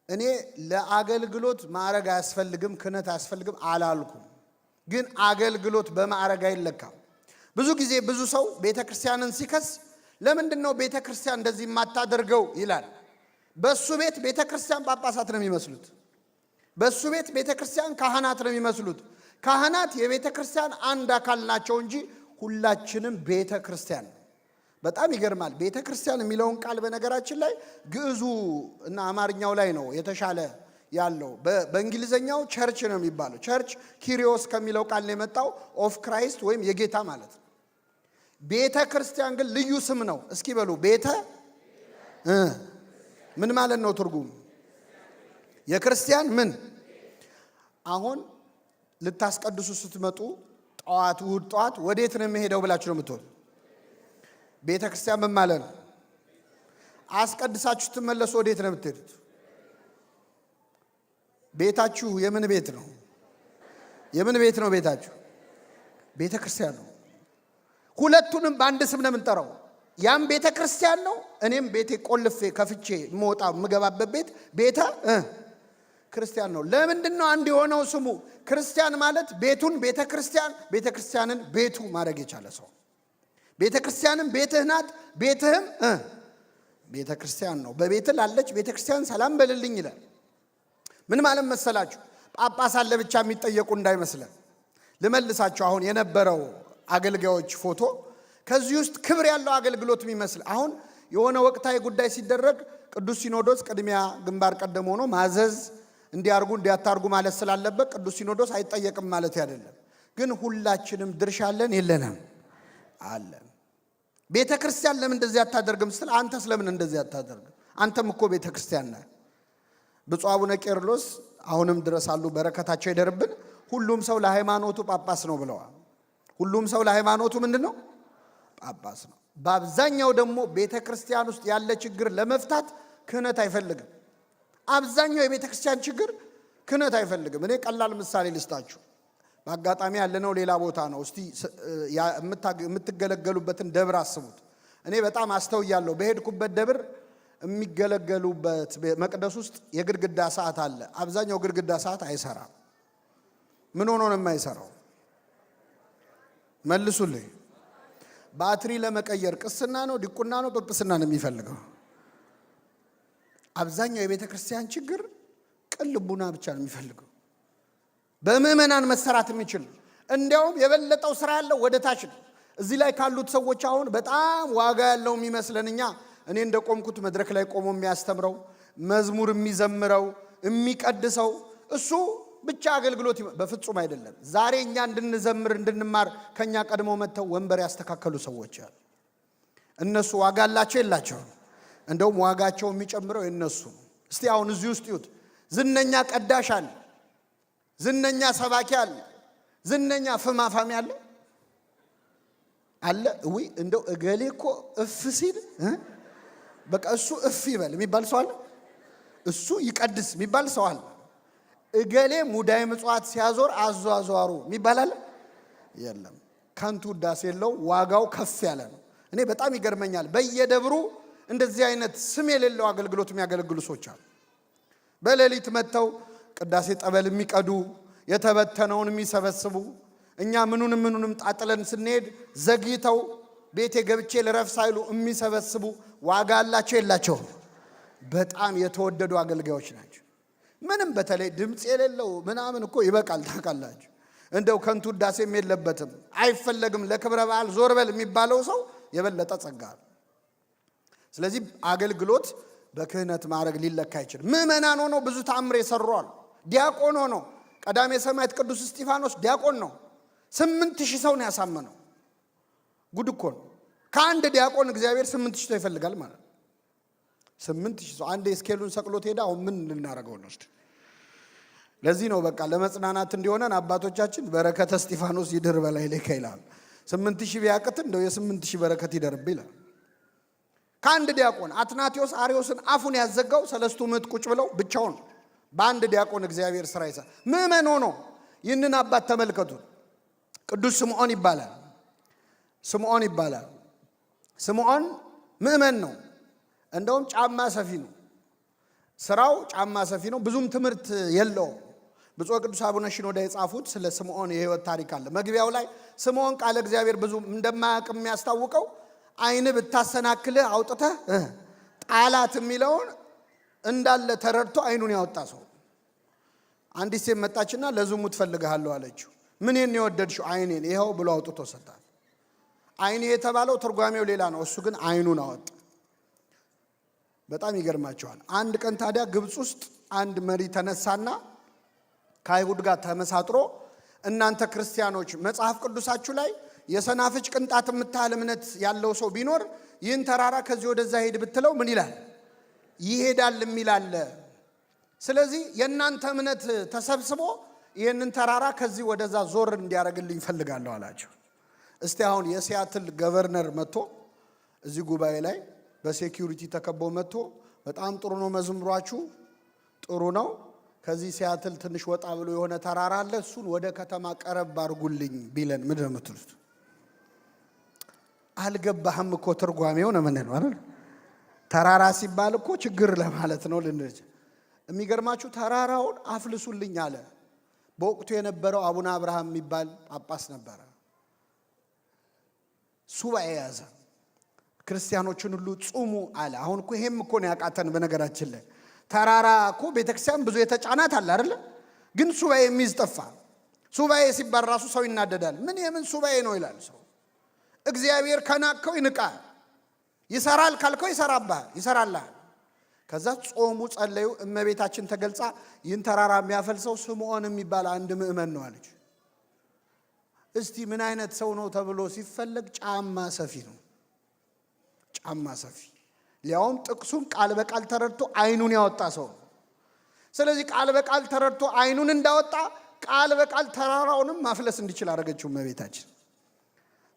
እኔ ለአገልግሎት ማዕረግ አያስፈልግም፣ ክህነት አያስፈልግም አላልኩም። ግን አገልግሎት በማዕረግ አይለካም። ብዙ ጊዜ ብዙ ሰው ቤተክርስቲያንን ሲከስ ለምንድን ነው ቤተክርስቲያን እንደዚህ የማታደርገው ይላል። በሱ ቤት ቤተክርስቲያን ጳጳሳት ነው የሚመስሉት። በሱ ቤት ቤተክርስቲያን ካህናት ነው የሚመስሉት። ካህናት የቤተክርስቲያን አንድ አካል ናቸው እንጂ ሁላችንም ቤተክርስቲያን። በጣም ይገርማል። ቤተክርስቲያን የሚለውን ቃል በነገራችን ላይ ግዕዙ እና አማርኛው ላይ ነው የተሻለ ያለው። በእንግሊዘኛው ቸርች ነው የሚባለው። ቸርች ኪሪዮስ ከሚለው ቃል ነው የመጣው፣ ኦፍ ክራይስት ወይም የጌታ ማለት ነው። ቤተ ክርስቲያን ግን ልዩ ስም ነው። እስኪ በሉ ቤተ ምን ማለት ነው? ትርጉም የክርስቲያን ምን? አሁን ልታስቀድሱ ስትመጡ ጠዋት እሑድ ጠዋት ወዴት ነው የሚሄደው ብላችሁ ነው የምትሆኑ? ቤተ ክርስቲያን ምን ማለት ነው? አስቀድሳችሁ ስትመለሱ ወዴት ነው የምትሄዱት? ቤታችሁ የምን ቤት ነው? የምን ቤት ነው ቤታችሁ? ቤተ ክርስቲያን ነው። ሁለቱንም በአንድ ስም ነው የምንጠራው። ያም ቤተ ክርስቲያን ነው፣ እኔም ቤቴ ቆልፌ ከፍቼ የምወጣ የምገባበት ቤት ቤተ ክርስቲያን ነው። ለምንድን ነው አንድ የሆነው ስሙ? ክርስቲያን ማለት ቤቱን ቤተ ክርስቲያን፣ ቤተ ክርስቲያንን ቤቱ ማድረግ የቻለ ሰው። ቤተ ክርስቲያንም ቤትህ ናት፣ ቤትህም ቤተ ክርስቲያን ነው። በቤት ላለች ቤተ ክርስቲያን ሰላም በልልኝ ይላል። ምን ማለት መሰላችሁ? ጳጳሳት ለብቻ የሚጠየቁ እንዳይመስለን ልመልሳችሁ። አሁን የነበረው አገልጋዮች ፎቶ ከዚህ ውስጥ ክብር ያለው አገልግሎት የሚመስል አሁን የሆነ ወቅታዊ ጉዳይ ሲደረግ ቅዱስ ሲኖዶስ ቅድሚያ ግንባር ቀደም ሆኖ ማዘዝ እንዲያርጉ እንዲያታርጉ ማለት ስላለበት ቅዱስ ሲኖዶስ አይጠየቅም ማለት አይደለም። ግን ሁላችንም ድርሻ አለን የለንም? አለን። ቤተ ክርስቲያን ለምን እንደዚህ አታደርግም ስትል አንተስ ለምን እንደዚህ አታደርግም? አንተም እኮ ቤተ ክርስቲያን ነህ። ብፁዕ አቡነ ቄርሎስ አሁንም ድረስ አሉ፣ በረከታቸው ይደርብን። ሁሉም ሰው ለሃይማኖቱ ጳጳስ ነው ብለዋል። ሁሉም ሰው ለሃይማኖቱ ምንድን ነው? ጳጳስ ነው። በአብዛኛው ደግሞ ቤተ ክርስቲያን ውስጥ ያለ ችግር ለመፍታት ክህነት አይፈልግም። አብዛኛው የቤተ ክርስቲያን ችግር ክህነት አይፈልግም። እኔ ቀላል ምሳሌ ልስጣችሁ። በአጋጣሚ ያለነው ሌላ ቦታ ነው። እስቲ የምትገለገሉበትን ደብር አስቡት። እኔ በጣም አስተውያለሁ። በሄድኩበት ደብር የሚገለገሉበት መቅደስ ውስጥ የግድግዳ ሰዓት አለ። አብዛኛው ግድግዳ ሰዓት አይሰራም። ምን ሆኖ ነው የማይሰራው? መልሱልኝ። ባትሪ ለመቀየር ቅስና ነው ዲቁና ነው ጵጵስና ነው የሚፈልገው? አብዛኛው የቤተ ክርስቲያን ችግር ቅን ልቡና ብቻ ነው የሚፈልገው። በምእመናን መሰራት የሚችል እንዲያውም የበለጠው ስራ ያለው ወደ ታች ነው። እዚህ ላይ ካሉት ሰዎች አሁን በጣም ዋጋ ያለው የሚመስለንኛ እኔ እንደቆምኩት መድረክ ላይ ቆሞ የሚያስተምረው መዝሙር የሚዘምረው የሚቀድሰው እሱ ብቻ አገልግሎት በፍጹም አይደለም። ዛሬ እኛ እንድንዘምር እንድንማር ከኛ ቀድመው መተው ወንበር ያስተካከሉ ሰዎች አሉ። እነሱ ዋጋ አላቸው የላቸው? እንደውም ዋጋቸው የሚጨምረው የነሱ ነው። እስቲ አሁን እዚህ ውስጥ ይሁት ዝነኛ ቀዳሽ አለ፣ ዝነኛ ሰባኪ አለ፣ ዝነኛ ፍማፋሚ አለ አለ ወይ? እንደው እገሌ እኮ እፍ ሲል በቃ እሱ እፍ ይበል የሚባል ሰው አለ። እሱ ይቀድስ የሚባል ሰው አለ። እገሌ ሙዳይ ምጽዋት ሲያዞር አዟዟሩ የሚባል አለ የለም። ከንቱ ውዳሴ የለው፣ ዋጋው ከፍ ያለ ነው። እኔ በጣም ይገርመኛል። በየደብሩ እንደዚህ አይነት ስም የሌለው አገልግሎት የሚያገለግሉ ሰዎች አሉ። በሌሊት መተው ቅዳሴ ጠበል የሚቀዱ የተበተነውን የሚሰበስቡ እኛ ምኑንም ጣጥለን ስንሄድ ዘግይተው ቤቴ ገብቼ ልረፍ ሳይሉ የሚሰበስቡ ዋጋ አላቸው የላቸው? በጣም የተወደዱ አገልጋዮች ናቸው። ምንም በተለይ ድምፅ የሌለው ምናምን እኮ ይበቃል። ታውቃላችሁ እንደው ከንቱ ውዳሴም የለበትም አይፈለግም። ለክብረ በዓል ዞር በል የሚባለው ሰው የበለጠ ጸጋ። ስለዚህ አገልግሎት በክህነት ማዕረግ ሊለካ አይችልም። ምእመናን ሆነው ብዙ ተአምር የሰሯል። ዲያቆን ሆኖ ቀዳሜ ሰማዕት ቅዱስ እስጢፋኖስ ዲያቆን ነው። 8000 ሰው ነው ያሳመነው። ጉድ እኮ ነው። ከአንድ ዲያቆን እግዚአብሔር 8000 ሰው ይፈልጋል ማለት ነው። 8000 ሰው አንድ ስኬሉን ሰቅሎት ሄዳ አሁን ምን ልናረገው ነው? ለዚህ ነው በቃ ለመጽናናት እንዲሆነን አባቶቻችን በረከተ እስጢፋኖስ ይድር በላይ ለከ ይላል። 8000 ቢያቅት እንደው የ8000 በረከት ይደርብ ይላል። ከአንድ ዲያቆን አትናቴዎስ አርዮስን አፉን ያዘጋው 3 ምዕት ቁጭ ብለው ብቻውን በአንድ ዲያቆን እግዚአብሔር ሥራ ይሰራ። ምእመን ሆኖ ይህንን አባት ተመልከቱ። ቅዱስ ስምዖን ይባላል። ስምዖን ምእመን ነው። እንደውም ጫማ ሰፊ ነው። ስራው ጫማ ሰፊ ነው። ብዙም ትምህርት የለውም። ብፁዕ ቅዱስ አቡነ ሽኖዳ የጻፉት ስለ ስምዖን የህይወት ታሪክ አለ። መግቢያው ላይ ስምዖን ቃለ እግዚአብሔር ብዙ እንደማያውቅ የሚያስታውቀው ዓይን ብታሰናክልህ አውጥተህ ጣላት የሚለውን እንዳለ ተረድቶ ዓይኑን ያወጣ ሰው። አንዲት ሴት መጣችና ለዝሙት ፈልግሃለሁ አለችው። ምንን የወደድሽው? ዓይኔን። ይኸው ብሎ አውጥቶ ሰጣት። ዓይኔ የተባለው ትርጓሜው ሌላ ነው። እሱ ግን ዓይኑን አወጣ። በጣም ይገርማቸዋል። አንድ ቀን ታዲያ ግብፅ ውስጥ አንድ መሪ ተነሳና ከአይሁድ ጋር ተመሳጥሮ እናንተ ክርስቲያኖች መጽሐፍ ቅዱሳችሁ ላይ የሰናፍጭ ቅንጣት የምታህል እምነት ያለው ሰው ቢኖር ይህን ተራራ ከዚህ ወደዛ ሄድ ብትለው ምን ይላል? ይሄዳል የሚል አለ። ስለዚህ የእናንተ እምነት ተሰብስቦ ይህንን ተራራ ከዚህ ወደዛ ዞር እንዲያደርግልኝ ፈልጋለሁ አላቸው። እስቲ አሁን የሲያትል ገቨርነር መጥቶ እዚህ ጉባኤ ላይ በሴኪዩሪቲ ተከቦ መጥቶ በጣም ጥሩ ነው መዝሙራችሁ፣ ጥሩ ነው፣ ከዚህ ሲያትል ትንሽ ወጣ ብሎ የሆነ ተራራ አለ፣ እሱን ወደ ከተማ ቀረብ አድርጉልኝ ቢለን ምንድን ነው የምትሉት? አልገባህም እኮ ትርጓሜው ነው ምን ነው አይደል? ተራራ ሲባል እኮ ችግር ለማለት ነው ልንል። የሚገርማችሁ ተራራውን አፍልሱልኝ አለ። በወቅቱ የነበረው አቡነ አብርሃም የሚባል ጳጳስ ነበረ። ሱባኤ ያዘ። ክርስቲያኖችን ሁሉ ጹሙ አለ። አሁን እኮ ይሄም እኮ ነው ያቃተን። በነገራችን ላይ ተራራ እኮ ቤተክርስቲያን ብዙ የተጫናት አለ አይደል? ግን ሱባኤ የሚይዝ ጠፋ። ሱባኤ ሲባል ራሱ ሰው ይናደዳል። ምን የምን ሱባኤ ነው ይላል ሰው። እግዚአብሔር ከናከው ይንቃል፣ ይሰራል ካልከው ይሰራልሃል። ከዛ ጾሙ ጸለዩ። እመቤታችን ተገልጻ ይህን ተራራ የሚያፈልሰው ስምዖን የሚባል አንድ ምእመን ነው አለች። እስቲ ምን አይነት ሰው ነው ተብሎ ሲፈለግ ጫማ ሰፊ ነው። ጫማ ሰፊ፣ ሊያውም ጥቅሱን ቃል በቃል ተረድቶ ዓይኑን ያወጣ ሰው። ስለዚህ ቃል በቃል ተረድቶ ዓይኑን እንዳወጣ ቃል በቃል ተራራውንም ማፍለስ እንዲችል አደረገችው እመቤታችን።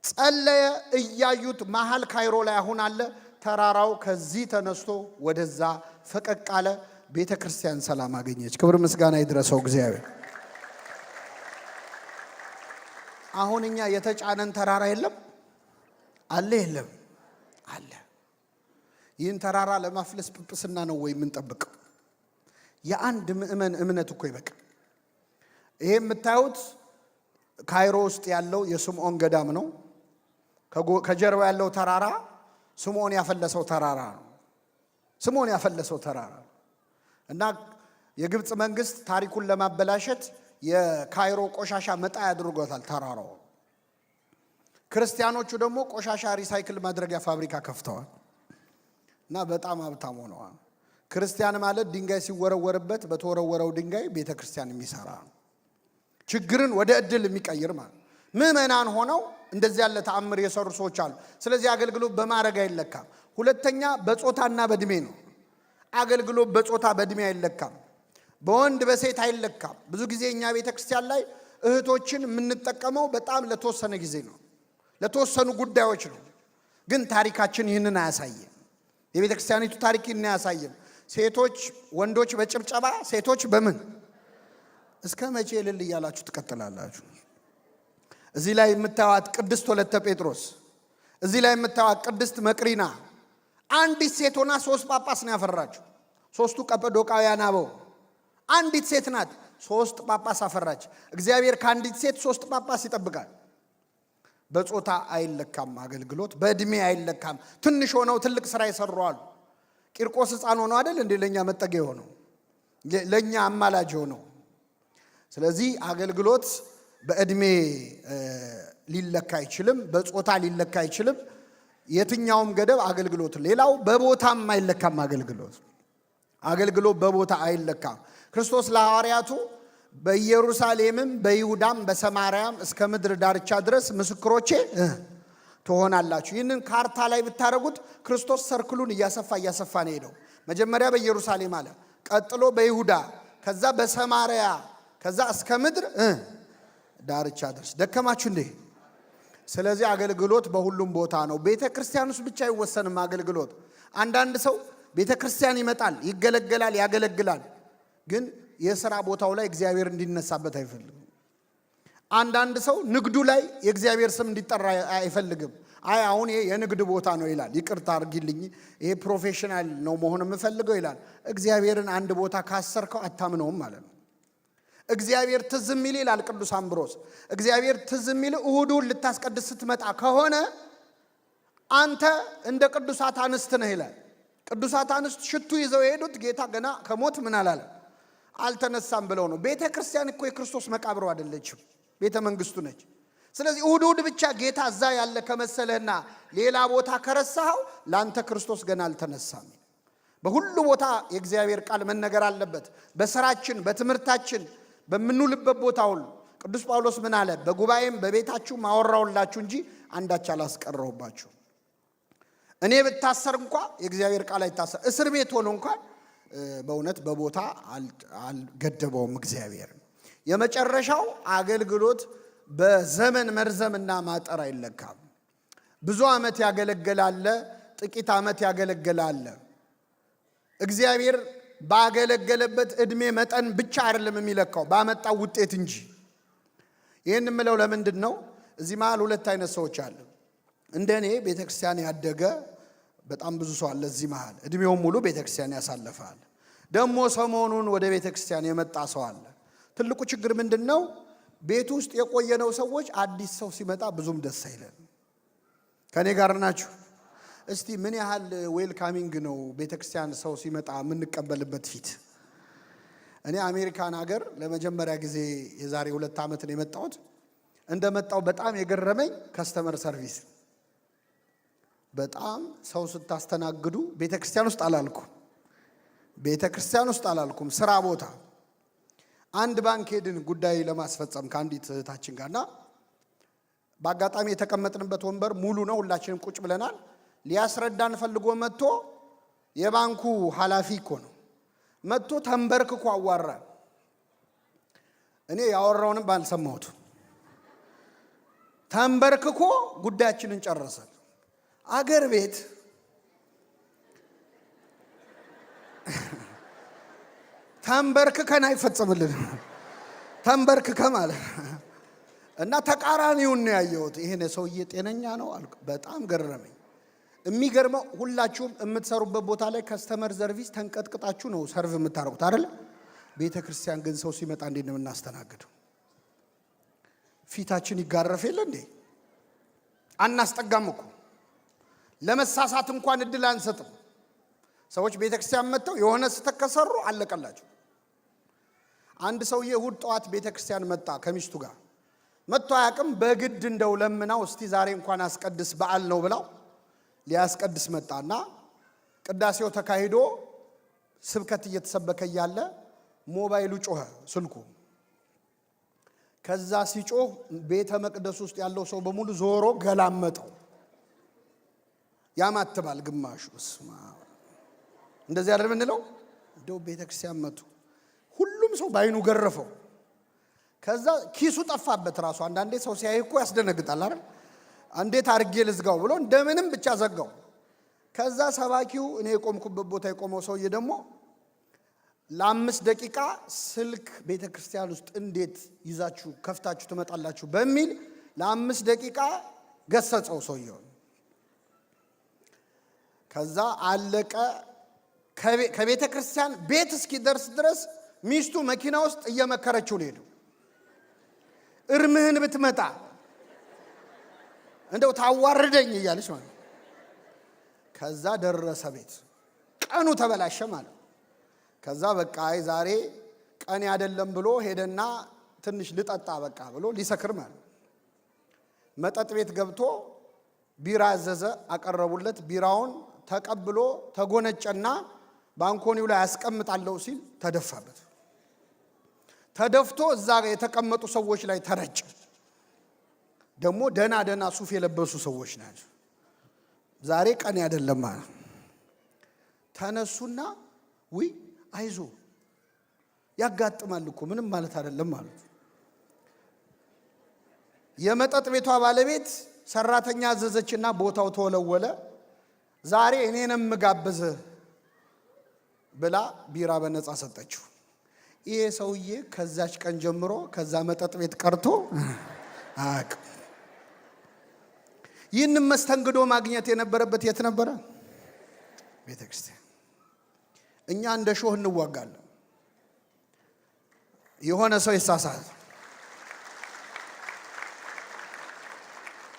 ጸለየ። እያዩት መሃል ካይሮ ላይ አሁን አለ። ተራራው ከዚህ ተነስቶ ወደዛ ፈቀቅ አለ። ቤተ ክርስቲያን ሰላም አገኘች። ክብር ምስጋና ይድረሰው እግዚአብሔር። አሁን እኛ የተጫነን ተራራ የለም አለ? የለም አለ። ይህን ተራራ ለማፍለስ ጵጵስና ነው ወይ የምንጠብቀው? የአንድ ምእመን እምነት እኮ ይበቃ። ይሄ የምታዩት ካይሮ ውስጥ ያለው የስምዖን ገዳም ነው። ከጀርባ ያለው ተራራ ስምዖን ያፈለሰው ተራራ ነው። ስምዖን ያፈለሰው ተራራ እና የግብፅ መንግስት ታሪኩን ለማበላሸት የካይሮ ቆሻሻ መጣያ አድርጎታል ተራራው። ክርስቲያኖቹ ደግሞ ቆሻሻ ሪሳይክል ማድረጊያ ፋብሪካ ከፍተዋል እና በጣም ሀብታም ሆነዋል። ክርስቲያን ማለት ድንጋይ ሲወረወርበት በተወረወረው ድንጋይ ቤተክርስቲያን የሚሰራ ችግርን ወደ እድል የሚቀይር ማለት ምዕመናን ሆነው እንደዚህ ያለ ተአምር የሰሩ ሰዎች አሉ። ስለዚህ አገልግሎት በማረግ አይለካም። ሁለተኛ በጾታና በእድሜ ነው። አገልግሎት በጾታ በእድሜ አይለካም። በወንድ በሴት አይለካም። ብዙ ጊዜ እኛ ቤተክርስቲያን ላይ እህቶችን የምንጠቀመው በጣም ለተወሰነ ጊዜ ነው፣ ለተወሰኑ ጉዳዮች ነው። ግን ታሪካችን ይህንን አያሳየም። የቤተክርስቲያኒቱ ታሪክ ይህንን አያሳየም። ሴቶች ወንዶች በጭብጨባ ሴቶች በምን እስከ መቼ እልል እያላችሁ ትቀጥላላችሁ? እዚህ ላይ የምታዩት ቅድስት ወለተ ጴጥሮስ፣ እዚህ ላይ የምታዩት ቅድስት መቅሪና አንዲት ሴት ሆና 3 ጳጳስ ነው ያፈራችው። 3ቱ ቀጰዶቃውያን አበው። አንዲት ሴት ናት 3 ጳጳስ አፈራች። እግዚአብሔር ከአንዲት ሴት 3 ጳጳስ ይጠብቃል። በጾታ አይለካም አገልግሎት፣ በእድሜ አይለካም። ትንሽ ሆነው ትልቅ ስራ ይሰሩዋል። ቂርቆስ ሕፃን ሆኖ አይደል እንዴ ለኛ መጠጊያ ሆነው ለኛ አማላጅ ሆነው። ስለዚህ አገልግሎት በእድሜ ሊለካ አይችልም፣ በጾታ ሊለካ አይችልም። የትኛውም ገደብ አገልግሎት። ሌላው በቦታም አይለካም አገልግሎት በቦታ አይለካም። ክርስቶስ ለሐዋርያቱ በኢየሩሳሌምም በይሁዳም በሰማርያም እስከ ምድር ዳርቻ ድረስ ምስክሮቼ ትሆናላችሁ። ይህንን ካርታ ላይ ብታረጉት ክርስቶስ ሰርክሉን እያሰፋ ነው ሄደው። መጀመሪያ በኢየሩሳሌም አለ፣ ቀጥሎ በይሁዳ፣ ከዛ በሰማርያ፣ ከዛ እስከ ምድር ዳርቻ ድረስ። ደከማችሁ እንዴ? ስለዚህ አገልግሎት በሁሉም ቦታ ነው። ቤተ ክርስቲያን ውስጥ ብቻ አይወሰንም አገልግሎት። አንዳንድ ሰው ቤተ ክርስቲያን ይመጣል፣ ይገለገላል፣ ያገለግላል፣ ግን የሥራ ቦታው ላይ እግዚአብሔር እንዲነሳበት አይፈልግም። አንዳንድ ሰው ንግዱ ላይ የእግዚአብሔር ስም እንዲጠራ አይፈልግም። አይ አሁን ይሄ የንግድ ቦታ ነው ይላል። ይቅርታ አድርጊልኝ፣ ይሄ ፕሮፌሽናል ነው መሆን የምፈልገው ይላል። እግዚአብሔርን አንድ ቦታ ካሰርከው አታምነውም ማለት ነው። እግዚአብሔር ትዝ የሚል ይላል ቅዱስ አምብሮስ፣ እግዚአብሔር ትዝ የሚል እሁዱን ልታስቀድስ ስትመጣ ከሆነ አንተ እንደ ቅዱሳት አንስት ነህ ይላል። ቅዱሳት አንስት ሽቱ ይዘው የሄዱት ጌታ ገና ከሞት ምን አላለ አልተነሳም ብለው ነው። ቤተ ክርስቲያን እኮ የክርስቶስ መቃብሩ አይደለችም፣ ቤተ መንግስቱ ነች። ስለዚህ እሁድ ብቻ ጌታ እዛ ያለ ከመሰለህና ሌላ ቦታ ከረሳኸው ላንተ ክርስቶስ ገና አልተነሳም። በሁሉ ቦታ የእግዚአብሔር ቃል መነገር አለበት። በስራችን፣ በትምህርታችን፣ በምንውልበት ቦታ ሁሉ ቅዱስ ጳውሎስ ምን አለ? በጉባኤም በቤታችሁ ማወራውላችሁ እንጂ አንዳች አላስቀረውባችሁ። እኔ ብታሰር እንኳ የእግዚአብሔር ቃል አይታሰር። እስር ቤት ሆኖ እንኳን በእውነት በቦታ አልገደበውም እግዚአብሔር። የመጨረሻው አገልግሎት በዘመን መርዘምና ማጠር አይለካም። ብዙ ዓመት ያገለግላል፣ ጥቂት ዓመት ያገለግላል። እግዚአብሔር ባገለገለበት እድሜ መጠን ብቻ አይደለም የሚለካው ባመጣው ውጤት እንጂ። ይህን የምለው ለምንድን ነው? እዚህ መሃል 2 አይነት ሰዎች አሉ። እንደኔ ቤተክርስቲያን ያደገ በጣም ብዙ ሰው አለ። እዚህ መሃል እድሜውን ሙሉ ቤተክርስቲያን ያሳለፋል። ደግሞ ሰሞኑን ወደ ቤተክርስቲያን የመጣ ሰው አለ። ትልቁ ችግር ምንድን ነው? ቤት ውስጥ የቆየነው ሰዎች አዲስ ሰው ሲመጣ ብዙም ደስ አይለን። ከኔ ጋር ናችሁ? እስቲ ምን ያህል ዌልካሚንግ ነው ቤተክርስቲያን ሰው ሲመጣ የምንቀበልበት ፊት? እኔ አሜሪካን ሀገር ለመጀመሪያ ጊዜ የዛሬ 2 ዓመት ነው የመጣሁት። እንደመጣው በጣም የገረመኝ ከስተመር ሰርቪስ። በጣም ሰው ስታስተናግዱ ቤተክርስቲያን ውስጥ አላልኩም፣ ስራ ቦታ አንድ ባንክ ሄድን ጉዳይ ለማስፈጸም ከአንዲት እህታችን ጋርና በአጋጣሚ የተቀመጥንበት ወንበር ሙሉ ነው። ሁላችንም ቁጭ ብለናል። ሊያስረዳን ፈልጎ መጥቶ የባንኩ ኃላፊ እኮ ነው መጥቶ ተንበርክኮ አዋራን። እኔ ያወራውንም ባልሰማሁት ተንበርክኮ ጉዳያችንን ጨረሰን። አገር ቤት ተንበርክከን አይፈጽምልን። ተንበርክከ ማለት እና ተቃራኒውን ነው ያየሁት። ይሄን ሰውዬ ጤነኛ ነው አልኩ። በጣም ገረመኝ። የሚገርመው ሁላችሁም የምትሰሩበት ቦታ ላይ ከስተመር ሰርቪስ ተንቀጥቅጣችሁ ነው ሰርቭ የምታረጉት አይደል? ቤተ ክርስቲያን ግን ሰው ሲመጣ እንዴት ነው የምናስተናግደው? ፊታችን ይጋረፍ የለ እንዴ? አናስጠጋም እኮ ለመሳሳት እንኳን እድል አንሰጥም። ሰዎች ቤተ ክርስቲያን መጥተው የሆነ ስተከሰሩ አለቀላቸው። አንድ ሰውዬ እሁድ ጠዋት ቤተ ክርስቲያን መጣ ከሚስቱ ጋር። መጥቶ አያውቅም። በግድ እንደው ለምናው እስቲ ዛሬ እንኳን አስቀድስ በዓል ነው ብላው ሊያስቀድስ መጣና ቅዳሴው ተካሂዶ ስብከት እየተሰበከ ያለ ሞባይሉ ጮኸ፣ ስልኩ። ከዛ ሲጮህ ቤተ መቅደስ ውስጥ ያለው ሰው በሙሉ ዞሮ ገላመጠው። ያማትባል ግማሹ። እስማ እንደዚህ አይደል ምንለው? እንደው ቤተ ክርስቲያን መጡ። ሁሉም ሰው ባይኑ ገረፈው። ከዛ ኪሱ ጠፋበት ራሱ። አንዳንዴ ሰው ሲያይ እኮ ያስደነግጣል አይደል? እንዴት አድርጌ ልዝጋው ብሎ እንደምንም ብቻ ዘጋው። ከዛ ሰባኪው እኔ የቆምኩበት ቦታ የቆመው ሰውዬ ደግሞ ለ5 ደቂቃ ስልክ ቤተ ክርስቲያን ውስጥ እንዴት ይዛችሁ ከፍታችሁ ትመጣላችሁ በሚል ለ5 ደቂቃ ገሰጸው ሰውየው። ከዛ አለቀ። ከቤተ ክርስቲያን ቤት እስኪደርስ ድረስ ሚስቱ መኪና ውስጥ እየመከረችው ነው ሄደው። እርምህን ብትመጣ እንደው ታዋርደኝ እያለች ማለት። ከዛ ደረሰ ቤት። ቀኑ ተበላሸ ማለት። ከዛ በቃ አይ ዛሬ ቀን አይደለም ብሎ ሄደና ትንሽ ልጠጣ በቃ ብሎ ሊሰክር ማለት። መጠጥ ቤት ገብቶ ቢራ አዘዘ፣ አቀረቡለት። ቢራውን ተቀብሎ ተጎነጨና ባንኮኒው ላይ ያስቀምጣለሁ ሲል ተደፋበት። ተደፍቶ እዛ የተቀመጡ ሰዎች ላይ ተረጨ። ደግሞ ደና ሱፍ የለበሱ ሰዎች ናቸው። ዛሬ ቀን አይደለም ማለት። ተነሱና ውይ አይዞ ያጋጥማል እኮ ምንም ማለት አይደለም ማለት። የመጠጥ ቤቷ ባለቤት ሰራተኛ አዘዘችና ቦታው ተወለወለ። ዛሬ እኔንም ጋብዘ ብላ ቢራ በነፃ ሰጠችው። ይሄ ሰውዬ ከዛች ቀን ጀምሮ ከዛ መጠጥ ቤት ቀርቶ አቅ ይህንን መስተንግዶ ማግኘት የነበረበት የት ነበረ? ቤተ ክርስቲያን። እኛ እንደ ሾህ እንዋጋለን። የሆነ ሰው ይሳሳት፣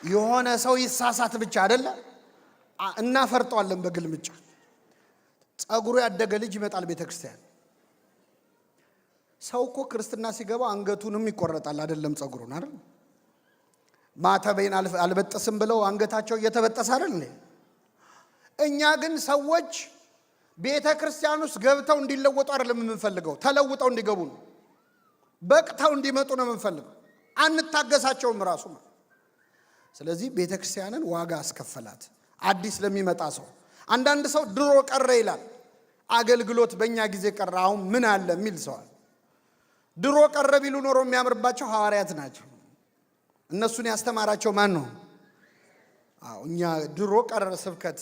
የሆነ ሰው ይሳሳት ብቻ አይደለ እናፈርጠዋለን በግልምጫ። ጸጉሩ ያደገ ልጅ ይመጣል ቤተ ክርስቲያን። ሰው እኮ ክርስትና ሲገባ አንገቱንም ይቆረጣል አይደለም ጸጉሩን አይደል? ማተቤን አልበጠስም ብለው አንገታቸው እየተበጠሰ አይደል? እኛ ግን ሰዎች ቤተ ክርስቲያን ውስጥ ገብተው እንዲለወጡ አይደለም የምንፈልገው፣ ተለውጠው እንዲገቡ ነው። በቅተው እንዲመጡ ነው የምንፈልገው። አንታገሳቸውም ራሱ። ስለዚህ ቤተ ክርስቲያንን ዋጋ አስከፈላት አዲስ ለሚመጣ ሰው። አንዳንድ ሰው ድሮ ቀረ ይላል። አገልግሎት በእኛ ጊዜ ቀረ አሁን ምን አለ የሚል ሰዋል። ድሮ ቀረ ቢሉ ኖሮ የሚያምርባቸው ሐዋርያት ናቸው። እነሱን ያስተማራቸው ማን ነው? እኛ ድሮ ቀረ ስብከት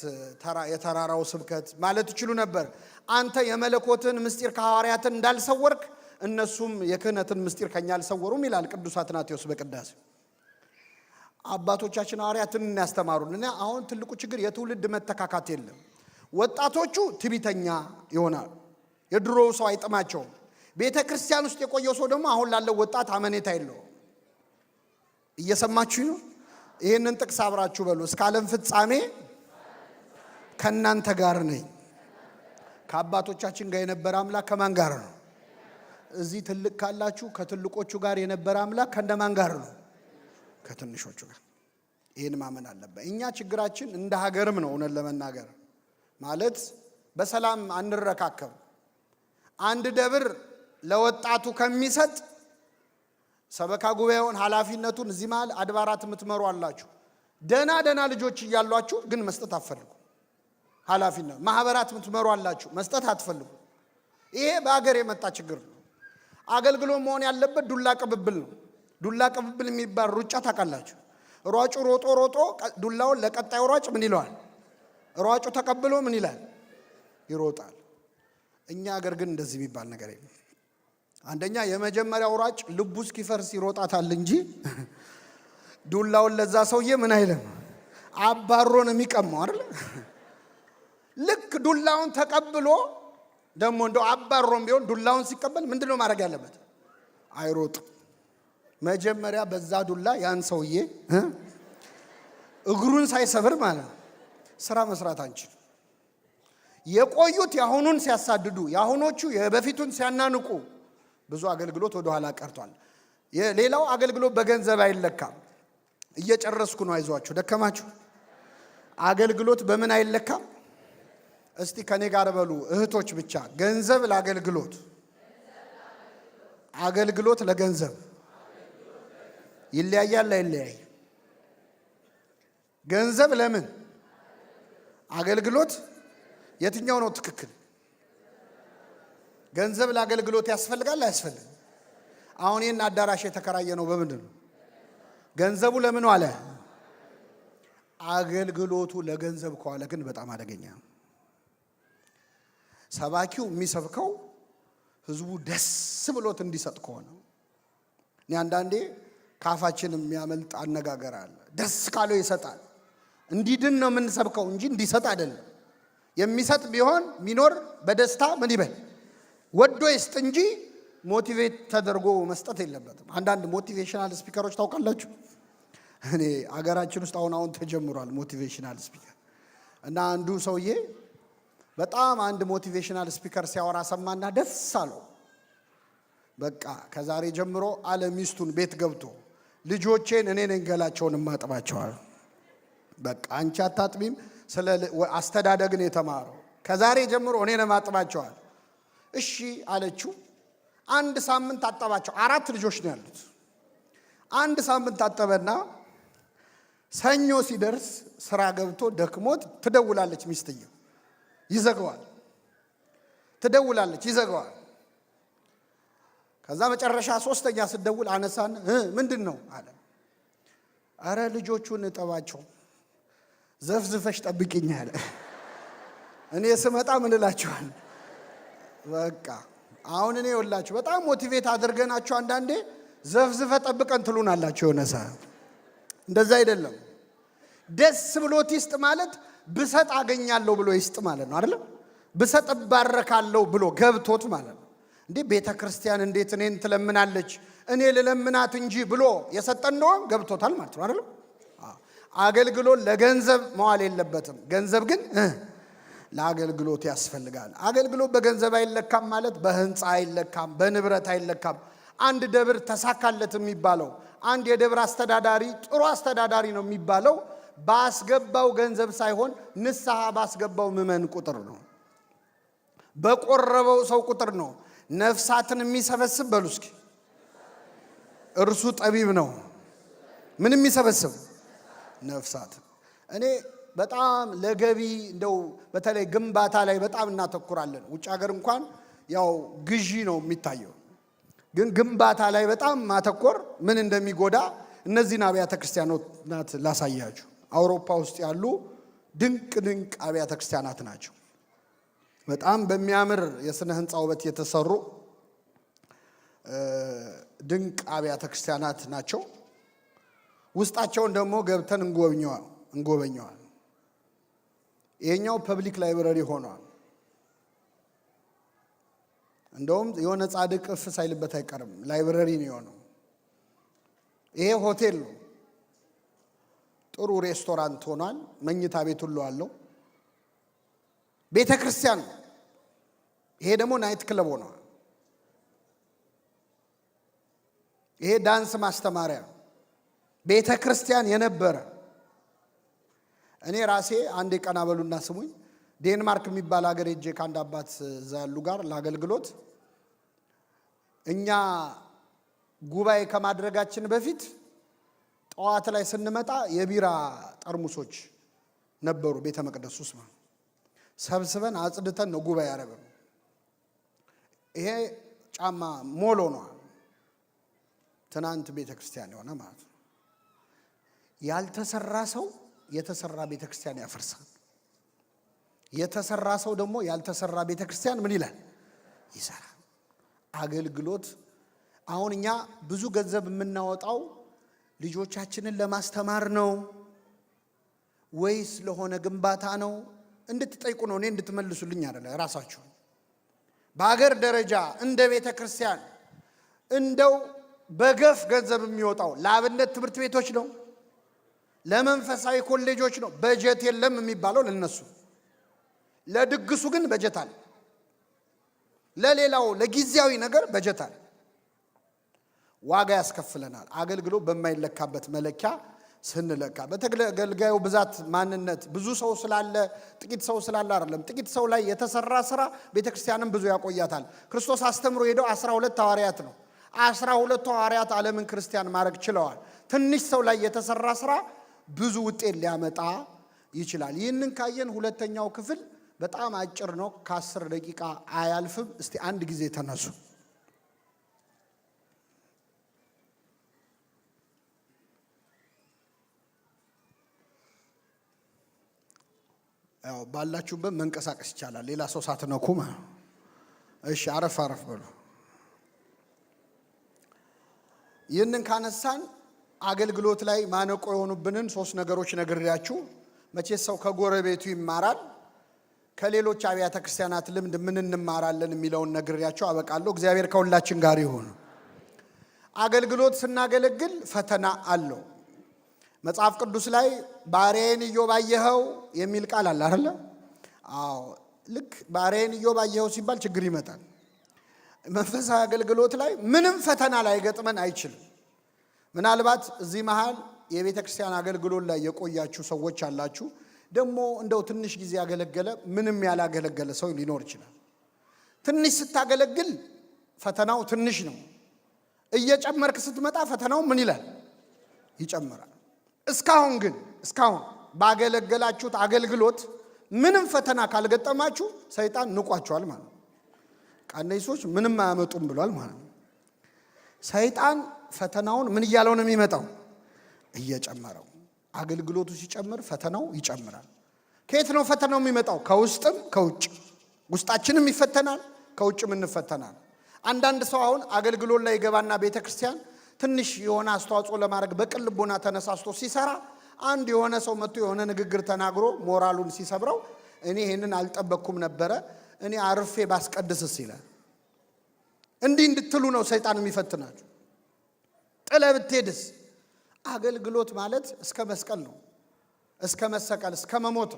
የተራራው ስብከት ማለት ይችሉ ነበር። አንተ የመለኮትን ምስጢር ከሐዋርያትን እንዳልሰወርክ እነሱም የክህነትን ምስጢር ከኛ አልሰወሩም ይላል ቅዱስ አትናቴዎስ በቅዳሴ። አባቶቻችን ሐዋርያትን ያስተማሩን። አሁን ትልቁ ችግር የትውልድ መተካካት የለም። ወጣቶቹ ትቢተኛ ይሆናል። የድሮው ሰው አይጥማቸውም። ቤተ ክርስቲያን ውስጥ የቆየው ሰው ደግሞ አሁን ላለው ወጣት አመኔታ የለው። እየሰማችሁ ነው? ይህንን ጥቅስ አብራችሁ በሉ። እስከ ዓለም ፍጻሜ ከእናንተ ጋር ነኝ። ከአባቶቻችን ጋር የነበረ አምላክ ከማን ጋር ነው? እዚህ ትልቅ ካላችሁ ከትልቆቹ ጋር የነበረ አምላክ ከእንደማን ጋር ነው? ከትንሾቹ ጋር። ይህን ማመን አለበት። እኛ ችግራችን እንደ ሀገርም ነው እውነት ለመናገር ማለት በሰላም አንረካከብ። አንድ ደብር ለወጣቱ ከሚሰጥ ሰበካ ጉባኤውን ኃላፊነቱን እዚህ መሃል አድባራት የምትመሩ አላችሁ። ደና ልጆች እያሏችሁ ግን መስጠት አትፈልጉ። ኃላፊነት ማህበራት የምትመሩ አላችሁ፣ መስጠት አትፈልጉ። ይሄ በሀገር የመጣ ችግር ነው። አገልግሎት መሆን ያለበት ዱላ ቅብብል ነው። ዱላ ቅብብል የሚባል ሩጫ ታውቃላችሁ። ሯጩ ሮጦ ዱላውን ለቀጣዩ ሯጭ ምን ይለዋል? ሯጩ ተቀብሎ ምን ይላል? ይሮጣል። እኛ ሀገር ግን እንደዚህ የሚባል ነገር የለም። አንደኛ የመጀመሪያው ሯጭ ልቡ እስኪፈርስ ይሮጣታል እንጂ ዱላውን ለዛ ሰውዬ ምን አይልም፣ አባሮን የሚቀማው አይደል? ልክ ዱላውን ተቀብሎ ደግሞ እንደው አባሮን ቢሆን ዱላውን ሲቀበል ምንድነው ማድረግ ያለበት? አይሮጥም። መጀመሪያ በዛ ዱላ ያን ሰውዬ እግሩን ሳይሰብር ማለት ስራ መስራት አንችል። የቆዩት ያሁኑን ሲያሳድዱ፣ ያሁኖቹ የበፊቱን ሲያናንቁ ብዙ አገልግሎት ወደ ኋላ ቀርቷል። ሌላው አገልግሎት በገንዘብ አይለካም። እየጨረስኩ ነው፣ አይዟችሁ፣ ደከማችሁ። አገልግሎት በምን አይለካም? እስቲ ከኔ ጋር በሉ እህቶች ብቻ። ገንዘብ ለአገልግሎት፣ አገልግሎት ለገንዘብ ይለያያል አይለያይ? ገንዘብ ለምን? አገልግሎት የትኛው ነው ትክክል? ገንዘብ ለአገልግሎት ያስፈልጋል አያስፈልግም? አሁን ይህን አዳራሽ የተከራየ ነው በምንድን ነው? ገንዘቡ ለምን ዋለ? አገልግሎቱ ለገንዘብ ከዋለ ግን በጣም አደገኛ። ሰባኪው የሚሰብከው ህዝቡ ደስ ብሎት እንዲሰጥ ከሆነ፣ እኔ አንዳንዴ ካፋችን የሚያመልጥ አነጋገር አለ። ደስ ካለው ይሰጣል። እንዲድን ነው የምንሰብከው እንጂ እንዲሰጥ አይደለም። የሚሰጥ ቢሆን ሚኖር በደስታ ምን ይበል ወዶ ይስጥ እንጂ ሞቲቬት ተደርጎ መስጠት የለበትም። አንዳንድ ሞቲቬሽናል ስፒከሮች ታውቃላችሁ? እኔ አገራችን ውስጥ አሁን ተጀምሯል ሞቲቬሽናል ስፒከር። እና አንዱ ሰውዬ በጣም አንድ ሞቲቬሽናል ስፒከር ሲያወራ ሰማና ደስ አለው። በቃ ከዛሬ ጀምሮ አለ ሚስቱን ቤት ገብቶ ልጆቼን እኔ ነኝ ገላቸውን ማጥባቸዋል። በቃ አንቺ አታጥቢም፣ ስለ አስተዳደግን የተማረው ከዛሬ ጀምሮ እኔ ነኝ ማጥባቸዋል። እሺ አለችው። አንድ ሳምንት አጠባቸው። 4 ልጆች ነው ያሉት። አንድ ሳምንት አጠበና ሰኞ ሲደርስ ስራ ገብቶ ደክሞት ትደውላለች ሚስትየው፣ ይዘጋዋል። ትደውላለች፣ ይዘጋዋል። ከዛ መጨረሻ 3ኛ ስትደውል አነሳን። ምንድን ነው አለ። አረ ልጆቹን እጠባቸው፣ ዘፍዝፈሽ ጠብቂኝ አለ። እኔ ስመጣ ምን እላችኋል? በቃ አሁን እኔ ወላችሁ በጣም ሞቲቬት አድርገናችሁ አንዳንዴ ዘፍዝፈ ጠብቀን ትሉናላችሁ። የሆነ ሰዓት እንደዛ አይደለም። ደስ ብሎት ይስጥ ማለት ብሰጥ አገኛለሁ ብሎ ይስጥ ማለት ነው አይደለም? ብሰጥ ባረካለሁ ብሎ ገብቶት ማለት ነው። እንዴ ቤተ ክርስቲያን እንዴት እኔን ትለምናለች እኔ ልለምናት እንጂ ብሎ የሰጠን ነው ገብቶታል ማለት ነው አይደለም? አገልግሎት ለገንዘብ መዋል የለበትም። ገንዘብ ግን ለአገልግሎት ያስፈልጋል። አገልግሎት በገንዘብ አይለካም ማለት በህንፃ አይለካም፣ በንብረት አይለካም። አንድ ደብር ተሳካለት የሚባለው አንድ የደብር አስተዳዳሪ ጥሩ አስተዳዳሪ ነው የሚባለው ባስገባው ገንዘብ ሳይሆን ንስሐ ባስገባው ምዕመን ቁጥር ነው፣ በቆረበው ሰው ቁጥር ነው። ነፍሳትን የሚሰበስብ በሉ እስኪ እርሱ ጠቢብ ነው። ምን የሚሰበስብ ነፍሳት። እኔ በጣም ለገቢ እንደው በተለይ ግንባታ ላይ በጣም እናተኩራለን። ውጭ ሀገር እንኳን ያው ግዢ ነው የሚታየው፣ ግን ግንባታ ላይ በጣም ማተኮር ምን እንደሚጎዳ እነዚህን አብያተ ክርስቲያናት ላሳያችሁ። አውሮፓ ውስጥ ያሉ ድንቅ ድንቅ አብያተ ክርስቲያናት ናቸው። በጣም በሚያምር የስነ ህንፃ ውበት የተሰሩ ድንቅ አብያተ ክርስቲያናት ናቸው። ውስጣቸውን ደግሞ ገብተን እንጎበኘዋል። ይሄኛው ፐብሊክ ላይብረሪ ሆኗል። እንደውም የሆነ ጻድቅ እፍ ሳይልበት አይቀርም፣ ላይብረሪ ነው የሆነው። ይሄ ሆቴል ነው። ጥሩ ሬስቶራንት ሆኗል። መኝታ ቤት ሁሉ አለው። ቤተ ክርስቲያን ነው። ይሄ ደግሞ ናይት ክለብ ሆኗል። ይሄ ዳንስ ማስተማሪያ ቤተ ክርስቲያን የነበረ። እኔ ራሴ አንዴ ቀና በሉና ስሙኝ፣ ዴንማርክ የሚባል ሀገር ሄጄ ከአንድ አባት እዛ ያሉ ጋር ለአገልግሎት እኛ ጉባኤ ከማድረጋችን በፊት ጠዋት ላይ ስንመጣ የቢራ ጠርሙሶች ነበሩ ቤተ መቅደስ ውስጥ ማለት ሰብስበን አጽድተን ነው ጉባኤ ያደረገው። ይሄ ጫማ ሞሎ ነው። ትናንት ቤተ ክርስቲያን የሆነ ማለት ነው። ያልተሰራ ሰው የተሰራ ቤተ ክርስቲያን ያፈርሳል። የተሰራ ሰው ደግሞ ያልተሰራ ቤተ ክርስቲያን ምን ይላል? ይሰራል። አገልግሎት አሁን እኛ ብዙ ገንዘብ የምናወጣው ልጆቻችንን ለማስተማር ነው ወይስ ለሆነ ግንባታ ነው እንድትጠይቁ ነው። እኔ እንድትመልሱልኝ አይደለ፣ ራሳችሁ በአገር ደረጃ እንደ ቤተ ክርስቲያን እንደው በገፍ ገንዘብ የሚወጣው ለአብነት ትምህርት ቤቶች ነው፣ ለመንፈሳዊ ኮሌጆች ነው። በጀት የለም የሚባለው ለነሱ። ለድግሱ ግን በጀት አለ። ለሌላው ለጊዜያዊ ነገር በጀት አለ። ዋጋ ያስከፍለናል። አገልግሎት በማይለካበት መለኪያ ስንለካ በተገልጋዩ ብዛት ማንነት ብዙ ሰው ስላለ ጥቂት ሰው ስላለ አይደለም። ጥቂት ሰው ላይ የተሰራ ስራ ቤተክርስቲያንን ብዙ ያቆያታል። ክርስቶስ አስተምሮ ሄደው 12 ሐዋርያት ነው። 12 ሐዋርያት ዓለምን ክርስቲያን ማድረግ ችለዋል። ትንሽ ሰው ላይ የተሰራ ስራ ብዙ ውጤት ሊያመጣ ይችላል። ይህንን ካየን ሁለተኛው ክፍል በጣም አጭር ነው። ከ10 ደቂቃ አያልፍም። እስቲ አንድ ጊዜ ተነሱ። ያው ባላችሁበት መንቀሳቀስ ይቻላል። ሌላ ሰው ሳትነኩ ማለት ነው። እሺ፣ አረፍ አረፍ በሉ። ይህንን ካነሳን አገልግሎት ላይ ማነቆ የሆኑብንን 3 ነገሮች ነግሬያችሁ፣ መቼስ ሰው ከጎረቤቱ ይማራል፣ ከሌሎች አብያተ ክርስቲያናት ልምድ ምን እንማራለን የሚለውን ነግሬያችሁ አበቃለሁ። እግዚአብሔር ከሁላችን ጋር ይሁን። አገልግሎት ስናገለግል ፈተና አለው። መጽሐፍ ቅዱስ ላይ ባሪያዬን ኢዮብ አየኸው የሚል ቃል አለ አይደል? አዎ፣ ልክ ባሪያዬን ኢዮብ አየኸው ሲባል ችግር ይመጣል። መንፈሳዊ አገልግሎት ላይ ምንም ፈተና ላይ ገጥመን አይችልም። ምናልባት እዚህ መሃል የቤተ ክርስቲያን አገልግሎት ላይ የቆያችሁ ሰዎች አላችሁ። ደግሞ እንደው ትንሽ ጊዜ ያገለገለ ምንም ያላገለገለ ሰው ሊኖር ይችላል። ትንሽ ስታገለግል ፈተናው ትንሽ ነው። እየጨመርክ ስትመጣ ፈተናው ምን ይላል? ይጨምራል። እስካሁን ባገለገላችሁት አገልግሎት ምንም ፈተና ካልገጠማችሁ ሰይጣን ንቋቸዋል ማለት ነው። ቃነይሶች ምንም አያመጡም ብሏል ማለት ነው። ሰይጣን ፈተናውን ምን እያለው ነው የሚመጣው? እየጨመረው። አገልግሎቱ ሲጨምር ፈተናው ይጨምራል። ከየት ነው ፈተናው የሚመጣው? ከውስጥም ከውጭ። ውስጣችንም ይፈተናል፣ ከውጭም እንፈተናል። አንዳንድ ሰው አሁን አገልግሎት ላይ ይገባና ቤተክርስቲያን ትንሽ የሆነ አስተዋጽኦ ለማድረግ በቅን ልቦና ተነሳስቶ ሲሰራ አንድ የሆነ ሰው መጥቶ የሆነ ንግግር ተናግሮ ሞራሉን ሲሰብረው እኔ ይሄንን አልጠበቅኩም ነበረ፣ እኔ አርፌ ባስቀድስስ ይላል። እንዲህ እንድትሉ ነው ሰይጣን የሚፈትናችሁ። ጥለ ብትሄድስ? አገልግሎት ማለት እስከ መስቀል ነው፣ እስከ መሰቀል፣ እስከ መሞት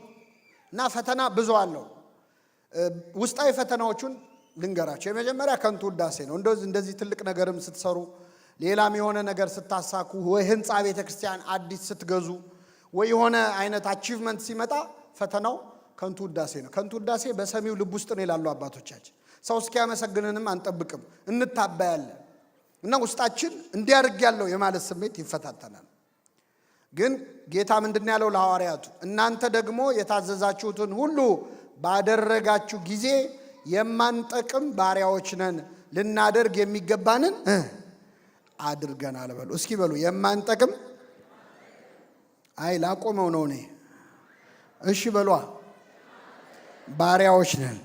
እና ፈተና ብዙ አለው። ውስጣዊ ፈተናዎቹን ልንገራቸው። የመጀመሪያ ከንቱ ውዳሴ ነው። እንደዚህ ትልቅ ነገርም ስትሰሩ፣ ሌላም የሆነ ነገር ስታሳኩ፣ ወይ ህንፃ ቤተ ክርስቲያን አዲስ ስትገዙ፣ ወይ የሆነ አይነት አቺቭመንት ሲመጣ ፈተናው ከንቱ ውዳሴ ነው። ከንቱ ውዳሴ በሰሚው ልብ ውስጥ ነው ይላሉ አባቶቻችን። ሰው እስኪያመሰግንንም አንጠብቅም፣ እንታባያለን እና ውስጣችን እንዲያርግ ያለው የማለት ስሜት ይፈታተናል። ግን ጌታ ምንድን ያለው ለሐዋርያቱ? እናንተ ደግሞ የታዘዛችሁትን ሁሉ ባደረጋችሁ ጊዜ የማንጠቅም ባሪያዎች ነን፣ ልናደርግ የሚገባንን አድርገናል በሉ። እስኪ በሉ የማንጠቅም። አይ ላቆመው ነው እኔ። እሺ በሏ። ባሪያዎች ነን፣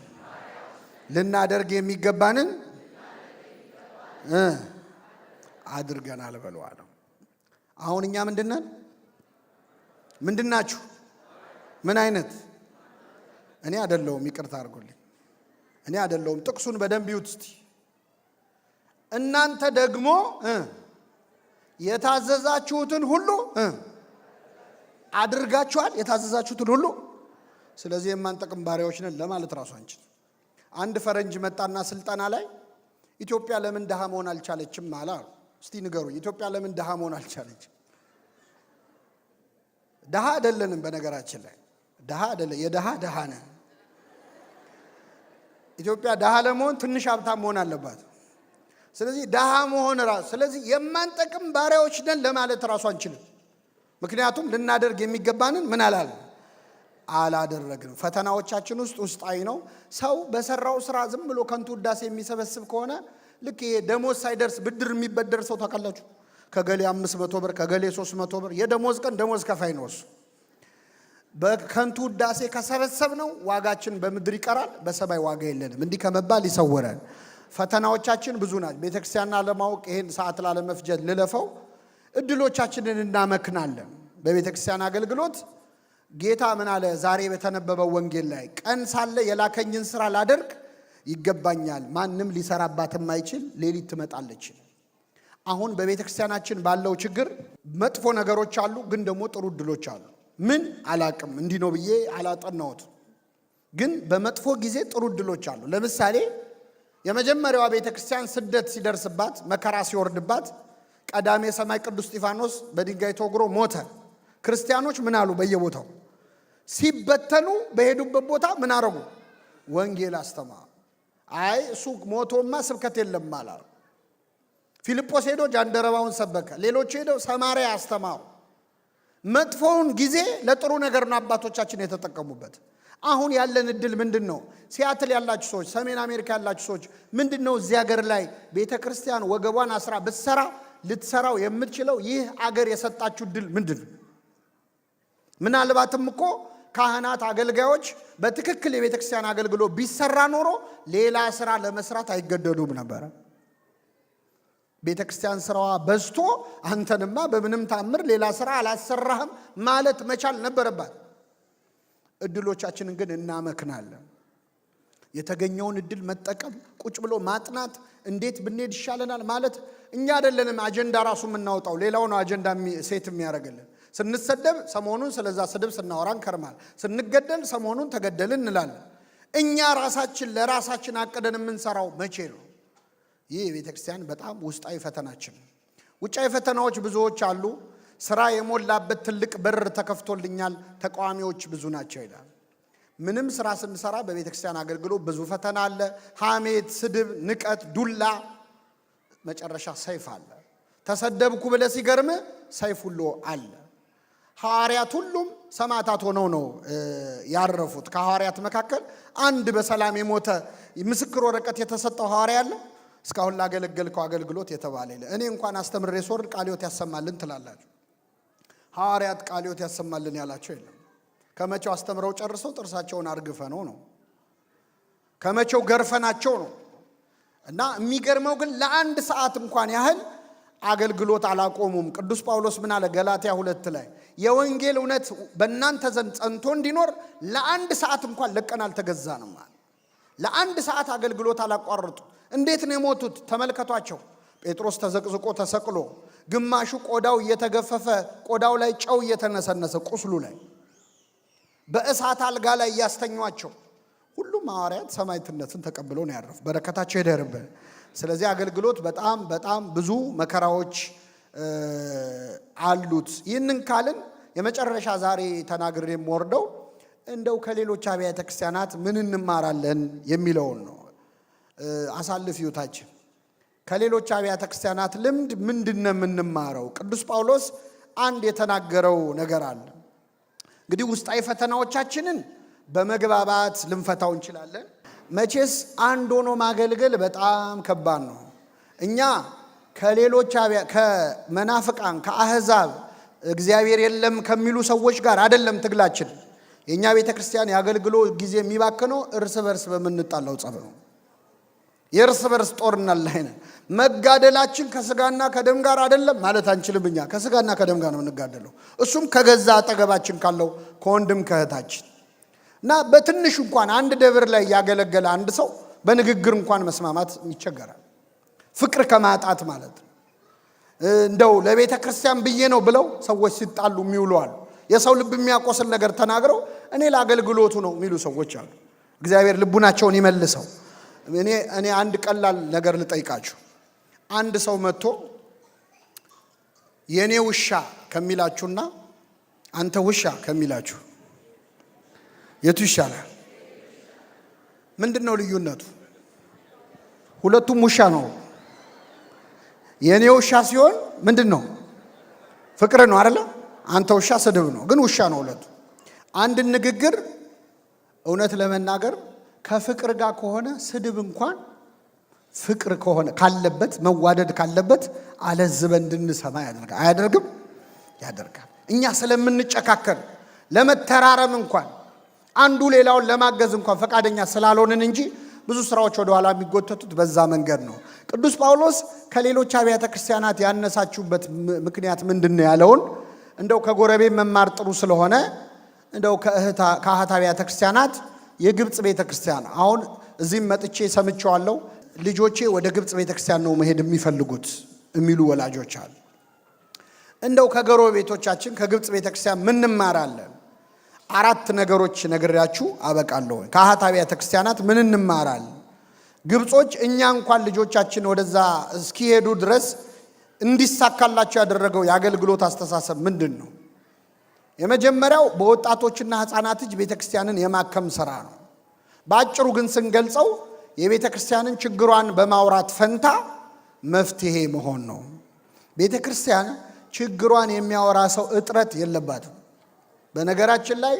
ልናደርግ የሚገባንን አድርገናል በሉ አለው። አሁን እኛ ምንድነን? ምንድናችሁ? ምን አይነት? እኔ አይደለሁም፣ ይቅርታ አድርጉልኝ፣ እኔ አይደለሁም። ጥቅሱን በደንብ ይዩት እስቲ። እናንተ ደግሞ የታዘዛችሁትን ሁሉ አድርጋችኋል። የታዘዛችሁትን ሁሉ። ስለዚህ የማንጠቅም ባሪያዎች ነን ለማለት ራሱ አንችል። አንድ ፈረንጅ መጣና ስልጠና ላይ ኢትዮጵያ ለምን ድሃ መሆን አልቻለችም አለ። እስቲ ንገሩኝ፣ ኢትዮጵያ ለምን ድሃ መሆን አልቻለችም? ድሃ አይደለንም። በነገራችን ላይ ድሃ አይደለም፣ የድሃ ድሃ ነን። ኢትዮጵያ ድሃ ለመሆን ትንሽ ሀብታም መሆን አለባት። ስለዚህ ድሃ መሆን ራሱ፣ ስለዚህ የማንጠቅም ባሪያዎች ነን ለማለት ራሱ አንችልም። ምክንያቱም ልናደርግ የሚገባንን ምን አላደረግንም። ፈተናዎቻችን ውስጣዊ ነው። ሰው በሰራው ስራ ዝም ብሎ ከንቱ ውዳሴ የሚሰበስብ ከሆነ ልክ ይሄ ደሞዝ ሳይደርስ ብድር የሚበደር ሰው ታውቃላችሁ? ከገሌ 500 ብር ከገሌ 300 ብር የደሞዝ ቀን ደሞዝ ከፋይ ነው እሱ። በከንቱ ውዳሴ ከሰበሰብ ነው ዋጋችን በምድር ይቀራል፣ በሰማይ ዋጋ የለንም። እንዲህ ከመባል ይሰወረን። ፈተናዎቻችን ብዙ ናቸው። ቤተክርስቲያንና ለማወቅ ይሄን ሰዓት ላለመፍጀት ልለፈው። እድሎቻችንን እናመክናለን። በቤተክርስቲያን አገልግሎት ጌታ ምን አለ? ዛሬ በተነበበው ወንጌል ላይ ቀን ሳለ የላከኝን ስራ ላደርግ ይገባኛል፣ ማንም ሊሰራባት የማይችል ሌሊት ትመጣለች። አሁን በቤተክርስቲያናችን ባለው ችግር መጥፎ ነገሮች አሉ፣ ግን ደግሞ ጥሩ እድሎች አሉ። ምን አላቅም፣ እንዲህ ነው ብዬ አላጠናሁት፣ ግን በመጥፎ ጊዜ ጥሩ እድሎች አሉ። ለምሳሌ የመጀመሪያዋ ቤተክርስቲያን ስደት ሲደርስባት፣ መከራ ሲወርድባት ቀዳሜ ሰማይ ቅዱስ እስጢፋኖስ በድንጋይ ተወግሮ ሞተ። ክርስቲያኖች ምን አሉ? በየቦታው ሲበተኑ በሄዱበት ቦታ ምን አረጉ? ወንጌል አስተማሩ። አይ እሱ ሞቶማ ስብከት የለም አላሉ። ፊልጶስ ሄዶ ጃንደረባውን ሰበከ። ሌሎች ሄደው ሰማርያ አስተማሩ። መጥፎውን ጊዜ ለጥሩ ነገር ነው አባቶቻችን የተጠቀሙበት። አሁን ያለን እድል ምንድነው? ሲያትል ያላችሁ ሰዎች፣ ሰሜን አሜሪካ ያላችሁ ሰዎች ምንድነው እዚህ ሀገር ላይ ቤተክርስቲያን ወገቧን አስራ ብትሰራ ልትሰራው የምትችለው ይህ አገር የሰጣችሁ እድል ምንድነው? ምናልባትም እኮ ካህናት አገልጋዮች በትክክል የቤተክርስቲያን አገልግሎት ቢሰራ ኖሮ ሌላ ስራ ለመስራት አይገደዱም ነበር። ቤተክርስቲያን ስራዋ በዝቶ አንተንማ በምንም ታምር ሌላ ስራ አላሰራህም ማለት መቻል ነበረባት። እድሎቻችንን ግን እናመክናለን። የተገኘውን እድል መጠቀም፣ ቁጭ ብሎ ማጥናት፣ እንዴት ብንሄድ ይሻለናል ማለት እኛ አይደለንም አጀንዳ ራሱ የምናወጣው፣ ሌላው ነው አጀንዳ ሴት የሚያደርግልን። ስንሰደብ ሰሞኑን ስለዛ ስድብ ስናወራ እንከርማል። ስንገደል ሰሞኑን ተገደልን እንላለን። እኛ ራሳችን ለራሳችን አቅደን የምንሰራው መቼ ነው? ይህ የቤተክርስቲያን በጣም ውስጣዊ ፈተናችን። ውጫዊ ፈተናዎች ብዙዎች አሉ። ስራ የሞላበት ትልቅ በር ተከፍቶልኛል፣ ተቃዋሚዎች ብዙ ናቸው ይላል። ምንም ስራ ስንሰራ በቤተክርስቲያን አገልግሎት ብዙ ፈተና አለ። ሐሜት፣ ስድብ፣ ንቀት፣ ዱላ፣ መጨረሻ ሰይፍ አለ። ተሰደብኩ ብለህ ሲገርም ሰይፍ ሁሉ አለ። ሐዋርያት ሁሉም ሰማዕታት ሆነው ነው ያረፉት። ከሐዋርያት መካከል አንድ በሰላም የሞተ ምስክር ወረቀት የተሰጠው ሐዋርያ አለ? እስካሁን ላገለገልከው አገልግሎት የተባለ ይለ እኔ እንኳን አስተምሬ ስወርድ ቃለ ሕይወት ያሰማልን ትላላችሁ። ሐዋርያት ቃለ ሕይወት ያሰማልን ያላቸው የለም። ከመቼው አስተምረው ጨርሰው ጥርሳቸውን አርግፈነው ነው፣ ከመቼው ገርፈናቸው ነው። እና የሚገርመው ግን ለአንድ ሰዓት እንኳን ያህል አገልግሎት አላቆሙም። ቅዱስ ጳውሎስ ምን አለ? ገላትያ 2 ላይ የወንጌል እውነት በእናንተ ዘንድ ጸንቶ እንዲኖር ለአንድ ሰዓት እንኳን ለቀን አልተገዛንም አለ። ለአንድ ሰዓት አገልግሎት አላቋረጡ። እንዴት ነው የሞቱት? ተመልከቷቸው። ጴጥሮስ ተዘቅዝቆ ተሰቅሎ፣ ግማሹ ቆዳው እየተገፈፈ ቆዳው ላይ ጨው እየተነሰነሰ ቁስሉ ላይ በእሳት አልጋ ላይ እያስተኟቸው፣ ሁሉም ሐዋርያት ሰማዕትነትን ተቀብለው ነው ያረፉ። በረከታቸው ይደርብን። ስለዚህ አገልግሎት በጣም በጣም ብዙ መከራዎች አሉት። ይህንን ካልን የመጨረሻ ዛሬ ተናግሬ የምወርደው እንደው ከሌሎች አብያተ ክርስቲያናት ምን እንማራለን የሚለውን ነው። አሳልፍ ሕይወታችን ከሌሎች አብያተ ክርስቲያናት ልምድ ምንድነው የምንማረው? ቅዱስ ጳውሎስ አንድ የተናገረው ነገር አለ። እንግዲህ ውስጣዊ ፈተናዎቻችንን በመግባባት ልንፈታው እንችላለን። መቼስ አንድ ሆኖ ማገልገል በጣም ከባድ ነው። እኛ ከሌሎች ከመናፍቃን ከአህዛብ እግዚአብሔር የለም ከሚሉ ሰዎች ጋር አይደለም ትግላችን። የኛ ቤተክርስቲያን ያገልግሎት ጊዜ የሚባክነው እርስ በርስ በምንጣላው ጸብ ነው። የእርስ በርስ ጦርነት ላይ ነን። መጋደላችን ከስጋና ከደም ጋር አይደለም ማለት አንችልም። እኛ ከስጋና ከደም ጋር ነው የምንጋደለው፣ እሱም ከገዛ አጠገባችን ካለው ከወንድም ከእህታችን እና በትንሹ እንኳን አንድ ደብር ላይ ያገለገለ አንድ ሰው በንግግር እንኳን መስማማት ይቸገራል። ፍቅር ከማጣት ማለት ነው። እንደው ለቤተ ክርስቲያን ብዬ ነው ብለው ሰዎች ሲጣሉ የሚውሉ አሉ። የሰው ልብ የሚያቆስል ነገር ተናግረው እኔ ለአገልግሎቱ ነው የሚሉ ሰዎች አሉ። እግዚአብሔር ልቡናቸውን ይመልሰው። እኔ አንድ ቀላል ነገር ልጠይቃችሁ። አንድ ሰው መጥቶ የኔ ውሻ ከሚላችሁና አንተ ውሻ ከሚላችሁ የቱ ይሻላል? ምንድነው ልዩነቱ? ሁለቱም ውሻ ነው። የኔ ውሻ ሲሆን ምንድነው? ፍቅር ነው አይደለ? አንተ ውሻ ስድብ ነው፣ ግን ውሻ ነው ሁለቱ። አንድ ንግግር እውነት ለመናገር ከፍቅር ጋር ከሆነ ስድብ እንኳን ፍቅር ከሆነ ካለበት መዋደድ ካለበት አለዝበን እንድንሰማ ያደርጋል። አያደርግም? ያደርጋል። እኛ ስለምንጨካከል ለመተራረም እንኳን አንዱ ሌላውን ለማገዝ እንኳን ፈቃደኛ ስላልሆንን እንጂ ብዙ ስራዎች ወደ ኋላ የሚጎተቱት በዛ መንገድ ነው። ቅዱስ ጳውሎስ ከሌሎች አብያተ ክርስቲያናት ያነሳችሁበት ምክንያት ምንድነው ያለውን እንደው ከጎረቤት መማር ጥሩ ስለሆነ እንደው ከአህት አብያተ ክርስቲያናት የግብጽ ቤተክርስቲያን አሁን እዚህም መጥቼ ሰምቼዋለሁ። ልጆቼ ወደ ግብጽ ቤተክርስቲያን ነው መሄድ የሚፈልጉት የሚሉ ወላጆች አሉ። እንደው ከጎረቤቶቻችን ከግብጽ ቤተክርስቲያን ምን እንማራለን? 4 ነገሮች ነግሬያችሁ አበቃለሁ። ከአህት አብያተ ክርስቲያናት ምን እንማራለን? ግብጾች እኛ እንኳን ልጆቻችን ወደዛ እስኪሄዱ ድረስ እንዲሳካላቸው ያደረገው የአገልግሎት አስተሳሰብ ምንድነው? የመጀመሪያው በወጣቶችና ሕፃናት እጅ ቤተክርስቲያንን የማከም ሥራ ነው። በአጭሩ ግን ስንገልጸው የቤተክርስቲያንን ችግሯን በማውራት ፈንታ መፍትሄ መሆን ነው። ቤተክርስቲያን ችግሯን የሚያወራ ሰው እጥረት የለባትም። በነገራችን ላይ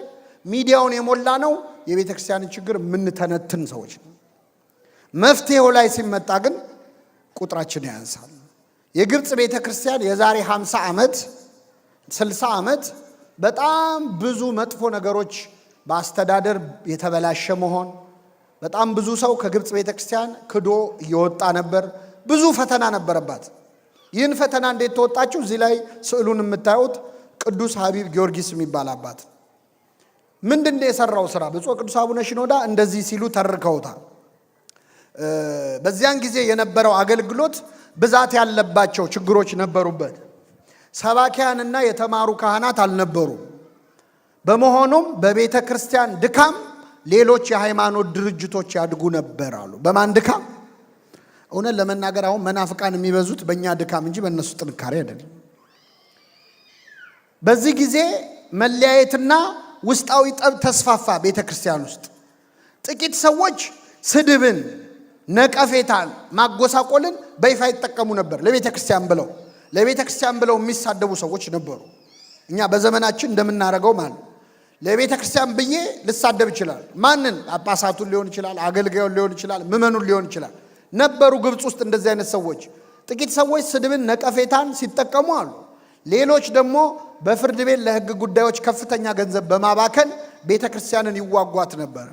ሚዲያውን የሞላ ነው የቤተክርስቲያንን ችግር የምንተነትን ሰዎች ነው። መፍትሄው ላይ ሲመጣ ግን ቁጥራችን ያንሳል። የግብፅ ቤተክርስቲያን የዛሬ 50 ዓመት 60 ዓመት በጣም ብዙ መጥፎ ነገሮች በአስተዳደር የተበላሸ መሆን፣ በጣም ብዙ ሰው ከግብፅ ቤተክርስቲያን ክዶ እየወጣ ነበር። ብዙ ፈተና ነበረባት። ይህን ፈተና እንዴት ተወጣችው? እዚህ ላይ ስዕሉን የምታዩት ቅዱስ ሀቢብ ጊዮርጊስ የሚባል አባት ምንድነው የሰራው ስራ? ብፁዕ ቅዱስ አቡነ ሽኖዳ እንደዚህ ሲሉ ተርከውታል። በዚያን ጊዜ የነበረው አገልግሎት ብዛት ያለባቸው ችግሮች ነበሩበት። ሰባኪያንና የተማሩ ካህናት አልነበሩ። በመሆኑም በቤተ ክርስቲያን ድካም ሌሎች የሃይማኖት ድርጅቶች ያድጉ ነበር አሉ። በማን ድካም? እውነት ለመናገር አሁን መናፍቃን የሚበዙት በእኛ ድካም እንጂ በእነሱ ጥንካሬ አይደለም። በዚህ ጊዜ መለያየትና ውስጣዊ ጠብ ተስፋፋ ቤተ ክርስቲያን ውስጥ። ጥቂት ሰዎች ስድብን፣ ነቀፌታን፣ ማጎሳቆልን በይፋ ይጠቀሙ ነበር። ለቤተ ክርስቲያን ብለው የሚሳደቡ ሰዎች ነበሩ። እኛ በዘመናችን እንደምናደርገው ማለት ለቤተ ክርስቲያን ብዬ ልሳደብ ይችላል። ማንን? ጳጳሳቱን ሊሆን ይችላል፣ አገልጋዩን ሊሆን ይችላል፣ ምዕመኑን ሊሆን ይችላል። ነበሩ ግብፅ ውስጥ እንደዚህ አይነት ሰዎች። ጥቂት ሰዎች ስድብን፣ ነቀፌታን ሲጠቀሙ አሉ። ሌሎች ደግሞ በፍርድ ቤት ለሕግ ጉዳዮች ከፍተኛ ገንዘብ በማባከን ቤተ ክርስቲያንን ይዋጓት ነበር።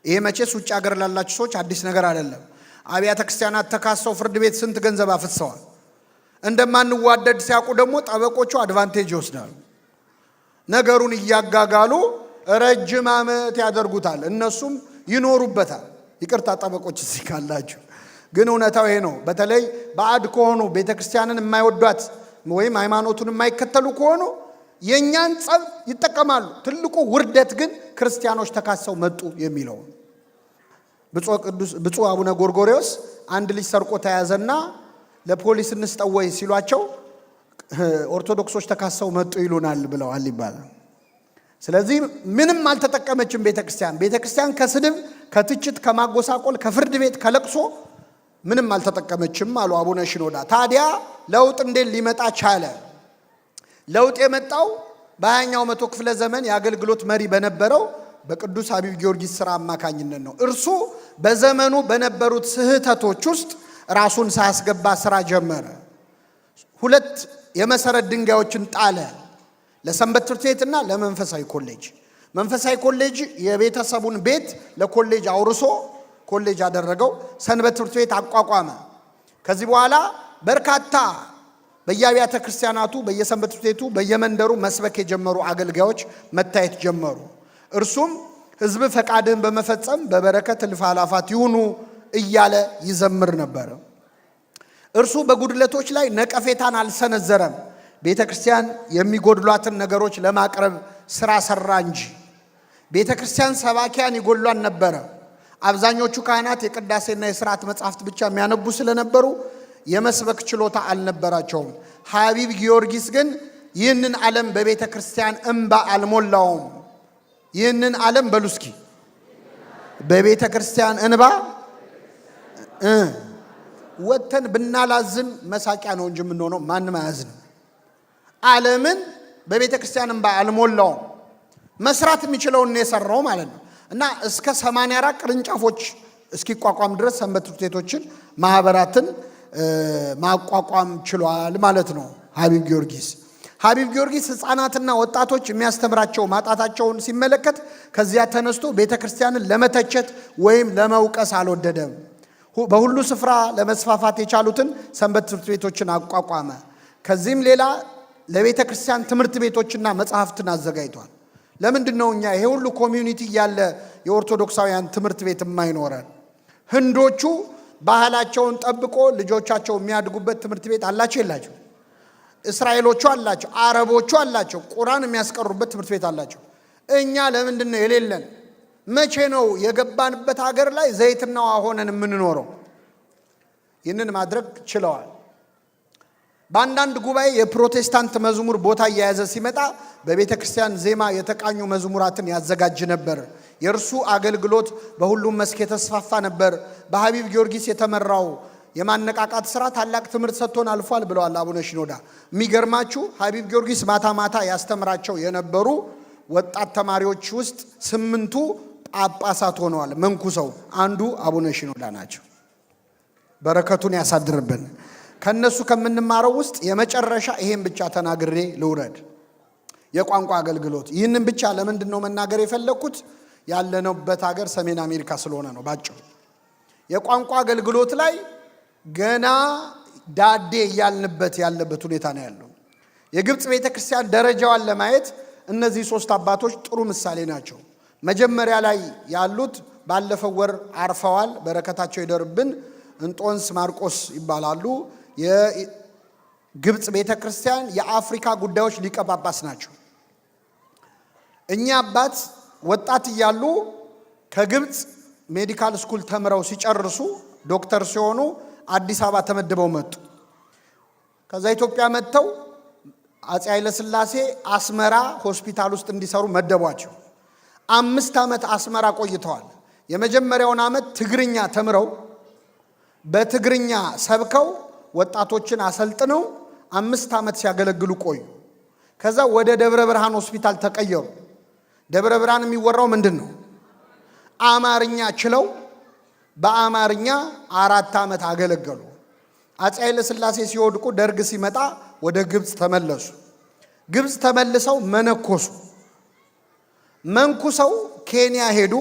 ይሄ መቼስ ውጭ ሀገር ላላችሁ ሰዎች አዲስ ነገር አይደለም። አብያተ ክርስቲያናት ተካሰው ፍርድ ቤት ስንት ገንዘብ አፍሰዋል። እንደማንዋደድ ሲያውቁ ደግሞ ጠበቆቹ አድቫንቴጅ ይወስዳሉ። ነገሩን እያጋጋሉ ረጅም ዓመት ያደርጉታል፣ እነሱም ይኖሩበታል። ይቅርታ ጠበቆች እዚህ ካላችሁ፣ ግን እውነታው ይሄ ነው። በተለይ ባዕድ ከሆኑ ቤተ ክርስቲያንን የማይወዷት ወይም ሃይማኖቱን የማይከተሉ ከሆኑ የኛን ጸብ ይጠቀማሉ። ትልቁ ውርደት ግን ክርስቲያኖች ተካሰው መጡ የሚለው። ብፁዕ አቡነ ጎርጎርዮስ አንድ ልጅ ሰርቆ ተያዘና ለፖሊስ እንስጠወይ ሲሏቸው ኦርቶዶክሶች ተካሰው መጡ ይሉናል ብለዋል ይባላል። ስለዚህ ምንም አልተጠቀመችም ቤተክርስቲያን ከስድብ፣ ከትችት፣ ከማጎሳቆል፣ ከፍርድ ቤት፣ ከለቅሶ ምንም አልተጠቀመችም አሉ አቡነ ሽኖዳ። ታዲያ ለውጥ እንዴት ሊመጣ ቻለ? ለውጥ የመጣው በ20ኛው መቶ ክፍለ ዘመን የአገልግሎት መሪ በነበረው በቅዱስ ሀቢብ ጊዮርጊስ ሥራ አማካኝነት ነው። እርሱ በዘመኑ በነበሩት ስህተቶች ውስጥ ራሱን ሳያስገባ ሥራ ጀመረ። 2 የመሰረት ድንጋዮችን ጣለ፣ ለሰንበት ትምህርት ቤትና ለመንፈሳዊ ኮሌጅ። መንፈሳዊ ኮሌጅ የቤተሰቡን ቤት ለኮሌጅ አውርሶ ኮሌጅ አደረገው። ሰንበት ትምህርት ቤት አቋቋመ። ከዚህ በኋላ በርካታ በየአብያተ ክርስቲያናቱ፣ በየሰንበት ትምህርት ቤቱ፣ በየመንደሩ መስበክ የጀመሩ አገልጋዮች መታየት ጀመሩ። እርሱም ሕዝብ ፈቃድህን በመፈጸም በበረከት እልፍ አእላፋት ይሁኑ እያለ ይዘምር ነበር። እርሱ በጉድለቶች ላይ ነቀፌታን አልሰነዘረም። ቤተ ክርስቲያን የሚጎድሏትን ነገሮች ለማቅረብ ሥራ ሠራ እንጂ። ቤተ ክርስቲያን ሰባኪያን ይጎድሏን ነበረ። አብዛኞቹ ካህናት የቅዳሴና የሥርዓት መጻሕፍት ብቻ የሚያነቡ ስለነበሩ የመስበክ ችሎታ አልነበራቸውም። ሀቢብ ጊዮርጊስ ግን ይህንን ዓለም በቤተ ክርስቲያን እንባ አልሞላውም። ይህንን ዓለም በሉ እስኪ፣ በቤተ ክርስቲያን እንባ ወጥተን ብናላዝን መሳቂያ ነው እንጂ የምንሆነው ማንም አያዝንም። ዓለምን በቤተ ክርስቲያን እንባ አልሞላውም። መስራት የሚችለውን የሰራው ማለት ነው። እና እስከ 84 ቅርንጫፎች እስኪቋቋም ድረስ ሰንበት ትምህርት ቤቶችን፣ ማህበራትን ማቋቋም ችሏል ማለት ነው ሀቢብ ጊዮርጊስ። ሀቢብ ጊዮርጊስ ሕፃናትና ወጣቶች የሚያስተምራቸው ማጣታቸውን ሲመለከት ከዚያ ተነስቶ ቤተ ክርስቲያንን ለመተቸት ወይም ለመውቀስ አልወደደም። በሁሉ ስፍራ ለመስፋፋት የቻሉትን ሰንበት ትምህርት ቤቶችን አቋቋመ። ከዚህም ሌላ ለቤተ ክርስቲያን ትምህርት ቤቶችና መጽሐፍትን አዘጋጅቷል። ለምንድን ነው እኛ ይሄ ሁሉ ኮሚዩኒቲ ያለ የኦርቶዶክሳውያን ትምህርት ቤት የማይኖረን? ህንዶቹ ባህላቸውን ጠብቆ ልጆቻቸው የሚያድጉበት ትምህርት ቤት አላቸው የላቸው? እስራኤሎቹ አላቸው፣ አረቦቹ አላቸው፣ ቁርአን የሚያስቀሩበት ትምህርት ቤት አላቸው። እኛ ለምንድን ነው የሌለን? መቼ ነው የገባንበት ሀገር ላይ ዘይትና ውሃ ሆነን የምንኖረው? ይህንን ማድረግ ችለዋል። በአንዳንድ ጉባኤ የፕሮቴስታንት መዝሙር ቦታ እየያዘ ሲመጣ በቤተ ክርስቲያን ዜማ የተቃኙ መዝሙራትን ያዘጋጅ ነበር። የእርሱ አገልግሎት በሁሉም መስክ የተስፋፋ ነበር። በሀቢብ ጊዮርጊስ የተመራው የማነቃቃት ስራ ታላቅ ትምህርት ሰጥቶን አልፏል ብለዋል አቡነ ሽኖዳ። የሚገርማችሁ ሀቢብ ጊዮርጊስ ማታ ማታ ያስተምራቸው የነበሩ ወጣት ተማሪዎች ውስጥ 8ቱ ጳጳሳት ሆነዋል። መንኩሰው አንዱ አቡነ ሽኖዳ ናቸው። በረከቱን ያሳድርብን። ከነሱ ከምንማረው ውስጥ የመጨረሻ ይሄን ብቻ ተናግሬ ልውረድ። የቋንቋ አገልግሎት። ይህንን ብቻ ለምንድን ነው መናገር የፈለኩት? ያለነውበት ሀገር ሰሜን አሜሪካ ስለሆነ ነው ባጭሩ። የቋንቋ አገልግሎት ላይ ገና ዳዴ እያልንበት ያለበት ሁኔታ ነው ያለው። የግብፅ ቤተክርስቲያን ደረጃዋን ለማየት እነዚህ 3 አባቶች ጥሩ ምሳሌ ናቸው። መጀመሪያ ላይ ያሉት ባለፈው ወር አርፈዋል። በረከታቸው ይደርብን። እንጦንስ ማርቆስ ይባላሉ። የግብፅ ቤተክርስቲያን የአፍሪካ ጉዳዮች ሊቀ ጳጳስ ናቸው። እኛ አባት ወጣት እያሉ ከግብፅ ሜዲካል ስኩል ተምረው ሲጨርሱ ዶክተር ሲሆኑ አዲስ አበባ ተመድበው መጡ። ከዛ ኢትዮጵያ መጥተው አፄ ኃይለ ሥላሴ አስመራ ሆስፒታል ውስጥ እንዲሰሩ መደቧቸው። 5 ዓመት አስመራ ቆይተዋል። የመጀመሪያውን ዓመት ትግርኛ ተምረው በትግርኛ ሰብከው ወጣቶችን አሰልጥነው 5 ዓመት ሲያገለግሉ ቆዩ። ከዛ ወደ ደብረ ብርሃን ሆስፒታል ተቀየሩ። ደብረ ብርሃን የሚወራው ምንድን ነው? አማርኛ ችለው በአማርኛ 4 ዓመት አገለገሉ። አፄ ኃይለ ሥላሴ ሲወድቁ ደርግ ሲመጣ ወደ ግብፅ ተመለሱ። ግብፅ ተመልሰው መነኮሱ። መንኩሰው ኬንያ ሄዱ።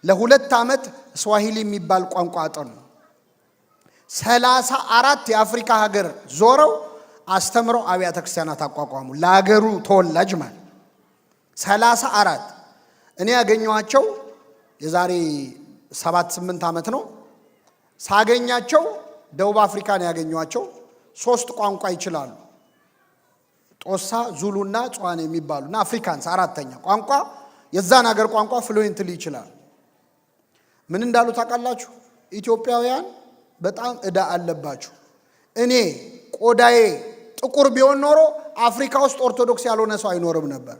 ለ2 ዓመት ስዋሂሊ የሚባል ቋንቋ አጠኑ። 34 የአፍሪካ ሀገር ዞረው አስተምረው አብያተ ክርስቲያናት አቋቋሙ። ለሀገሩ ተወላጅ ማለት 34። እኔ ያገኘኋቸው የዛሬ 7-8 ዓመት ነው። ሳገኛቸው ደቡብ አፍሪካ ነው ያገኘኋቸው። 3 ቋንቋ ይችላሉ። ጦሳ፣ ዙሉና ጽዋኔ የሚባሉና አፍሪካንስ 4ኛ ቋንቋ የዛን ሀገር ቋንቋ ፍሉዌንትሊ ይችላል። ምን እንዳሉ ታውቃላችሁ? ኢትዮጵያውያን በጣም ዕዳ አለባችሁ። እኔ ቆዳዬ ጥቁር ቢሆን ኖሮ አፍሪካ ውስጥ ኦርቶዶክስ ያልሆነ ሰው አይኖርም ነበር።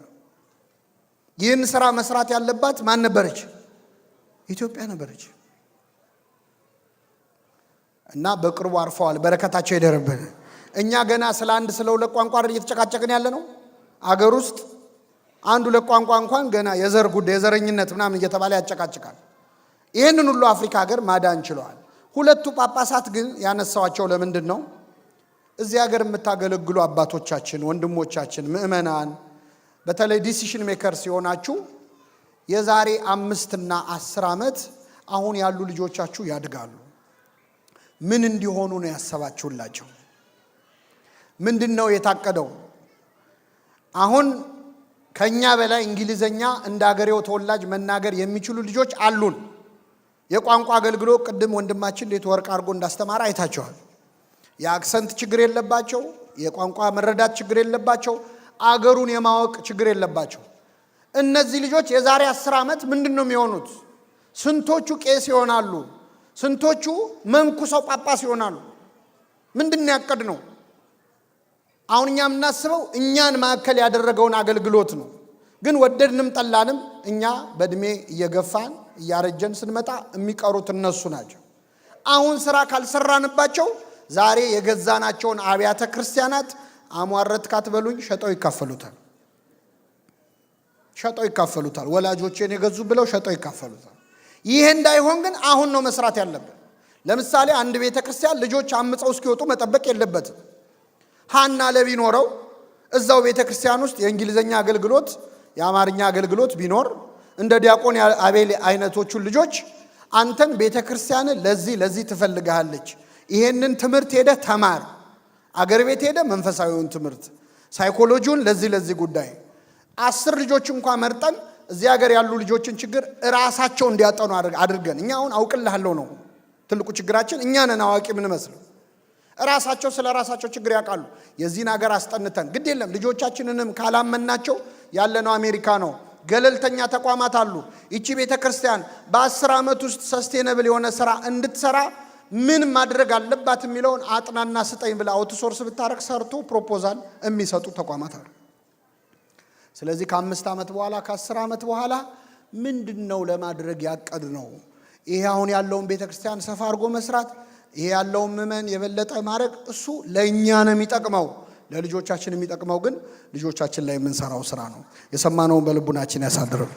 ይህን ስራ መስራት ያለባት ማን ነበረች? ኢትዮጵያ ነበረች። እና በቅርቡ አርፈዋል። በረከታቸው ይደርብን። እኛ ገና ስለ 1-2 ቋንቋ እየተጨቃጨቅን ያለ ነው። አገር ውስጥ 1-2 ቋንቋ እንኳን ገና የዘር ጉዳይ የዘረኝነት ምናምን እየተባለ ያጨቃጭቃል። ይህንን ሁሉ አፍሪካ ሀገር ማዳን ችለዋል። 2ቱ ጳጳሳት ግን ያነሳዋቸው ለምንድን ነው? እዚህ ሀገር የምታገለግሉ አባቶቻችን፣ ወንድሞቻችን፣ ምእመናን በተለይ ዲሲሽን ሜከር ሲሆናችሁ የዛሬ 5 እና 10 ዓመት አሁን ያሉ ልጆቻችሁ ያድጋሉ። ምን እንዲሆኑ ነው ያሰባችሁላቸው? ምንድነው የታቀደው? አሁን ከኛ በላይ እንግሊዘኛ እንደ ሀገሬው ተወላጅ መናገር የሚችሉ ልጆች አሉን። የቋንቋ አገልግሎት ቅድም ወንድማችን እንዴት ወርቅ አድርጎ እንዳስተማረ አይታችኋል። የአክሰንት ችግር የለባቸው፣ የቋንቋ መረዳት ችግር የለባቸው፣ አገሩን የማወቅ ችግር የለባቸው። እነዚህ ልጆች የዛሬ 10 ዓመት ምንድነው የሚሆኑት? ስንቶቹ ቄስ ይሆናሉ? ስንቶቹ መንኩሰው ጳጳስ ይሆናሉ? ምንድነው ያቀድነው? አሁን እኛ የምናስበው እኛን ማዕከል ያደረገውን አገልግሎት ነው። ግን ወደድንም ጠላንም እኛ በእድሜ እየገፋን እያረጀን ስንመጣ የሚቀሩት እነሱ ናቸው። አሁን ስራ ካልሰራንባቸው ዛሬ የገዛናቸውን አብያተ ክርስቲያናት አሟረት ካትበሉኝ ሸጠው ይካፈሉታል። ወላጆቼን የገዙ ብለው ሸጠው ይካፈሉታል። ይሄ እንዳይሆን ግን አሁን ነው መስራት ያለብን። ለምሳሌ አንድ ቤተ ክርስቲያን ልጆች አምፀው እስኪወጡ መጠበቅ የለበትም። ሃና ለቢኖረው እዛው ቤተ ክርስቲያን ውስጥ የእንግሊዘኛ አገልግሎት፣ የአማርኛ አገልግሎት ቢኖር እንደ ዲያቆን አቤል አይነቶቹን ልጆች አንተን ቤተ ክርስቲያን ለዚህ ትፈልጋለች፣ ይሄንን ትምህርት ሄደ ተማር፣ አገር ቤት ሄደ መንፈሳዊውን ትምህርት ሳይኮሎጂውን ለዚህ ጉዳይ 10 ልጆች እንኳን መርጠን እዚህ ሀገር ያሉ ልጆችን ችግር ራሳቸው እንዲያጠኑ አድርገን እኛ አሁን አውቅልሃለሁ ነው ትልቁ ችግራችን። እኛ ነን አዋቂ ምን መስለው፣ ራሳቸው ስለ ራሳቸው ችግር ያውቃሉ። የዚህን ሀገር አስጠንተን ግድ የለም ልጆቻችንንም ካላመናቸው ያለነው አሜሪካ ነው። ገለልተኛ ተቋማት አሉ። ይቺ ቤተ ክርስቲያን በ10 ዓመት ውስጥ ሰስቴነብል የሆነ ስራ እንድትሰራ ምን ማድረግ አለባት የሚለውን አጥናና ስጠኝ ብለ አውትሶርስ ብታረክ ሰርቶ ፕሮፖዛል የሚሰጡ ተቋማት አሉ። ስለዚህ ከ5 ዓመት በኋላ ከ10 ዓመት በኋላ ምንድነው ለማድረግ ያቀድ ነው? ይሄ አሁን ያለውን ቤተክርስቲያን ሰፋ አድርጎ መስራት፣ ይሄ ያለውን ምእመን የበለጠ ማድረግ እሱ ለኛ ነው የሚጠቅመው። ለልጆቻችን የሚጠቅመው ግን ልጆቻችን ላይ የምንሰራው ስራ ነው። የሰማነውን በልቡናችን ያሳድረው።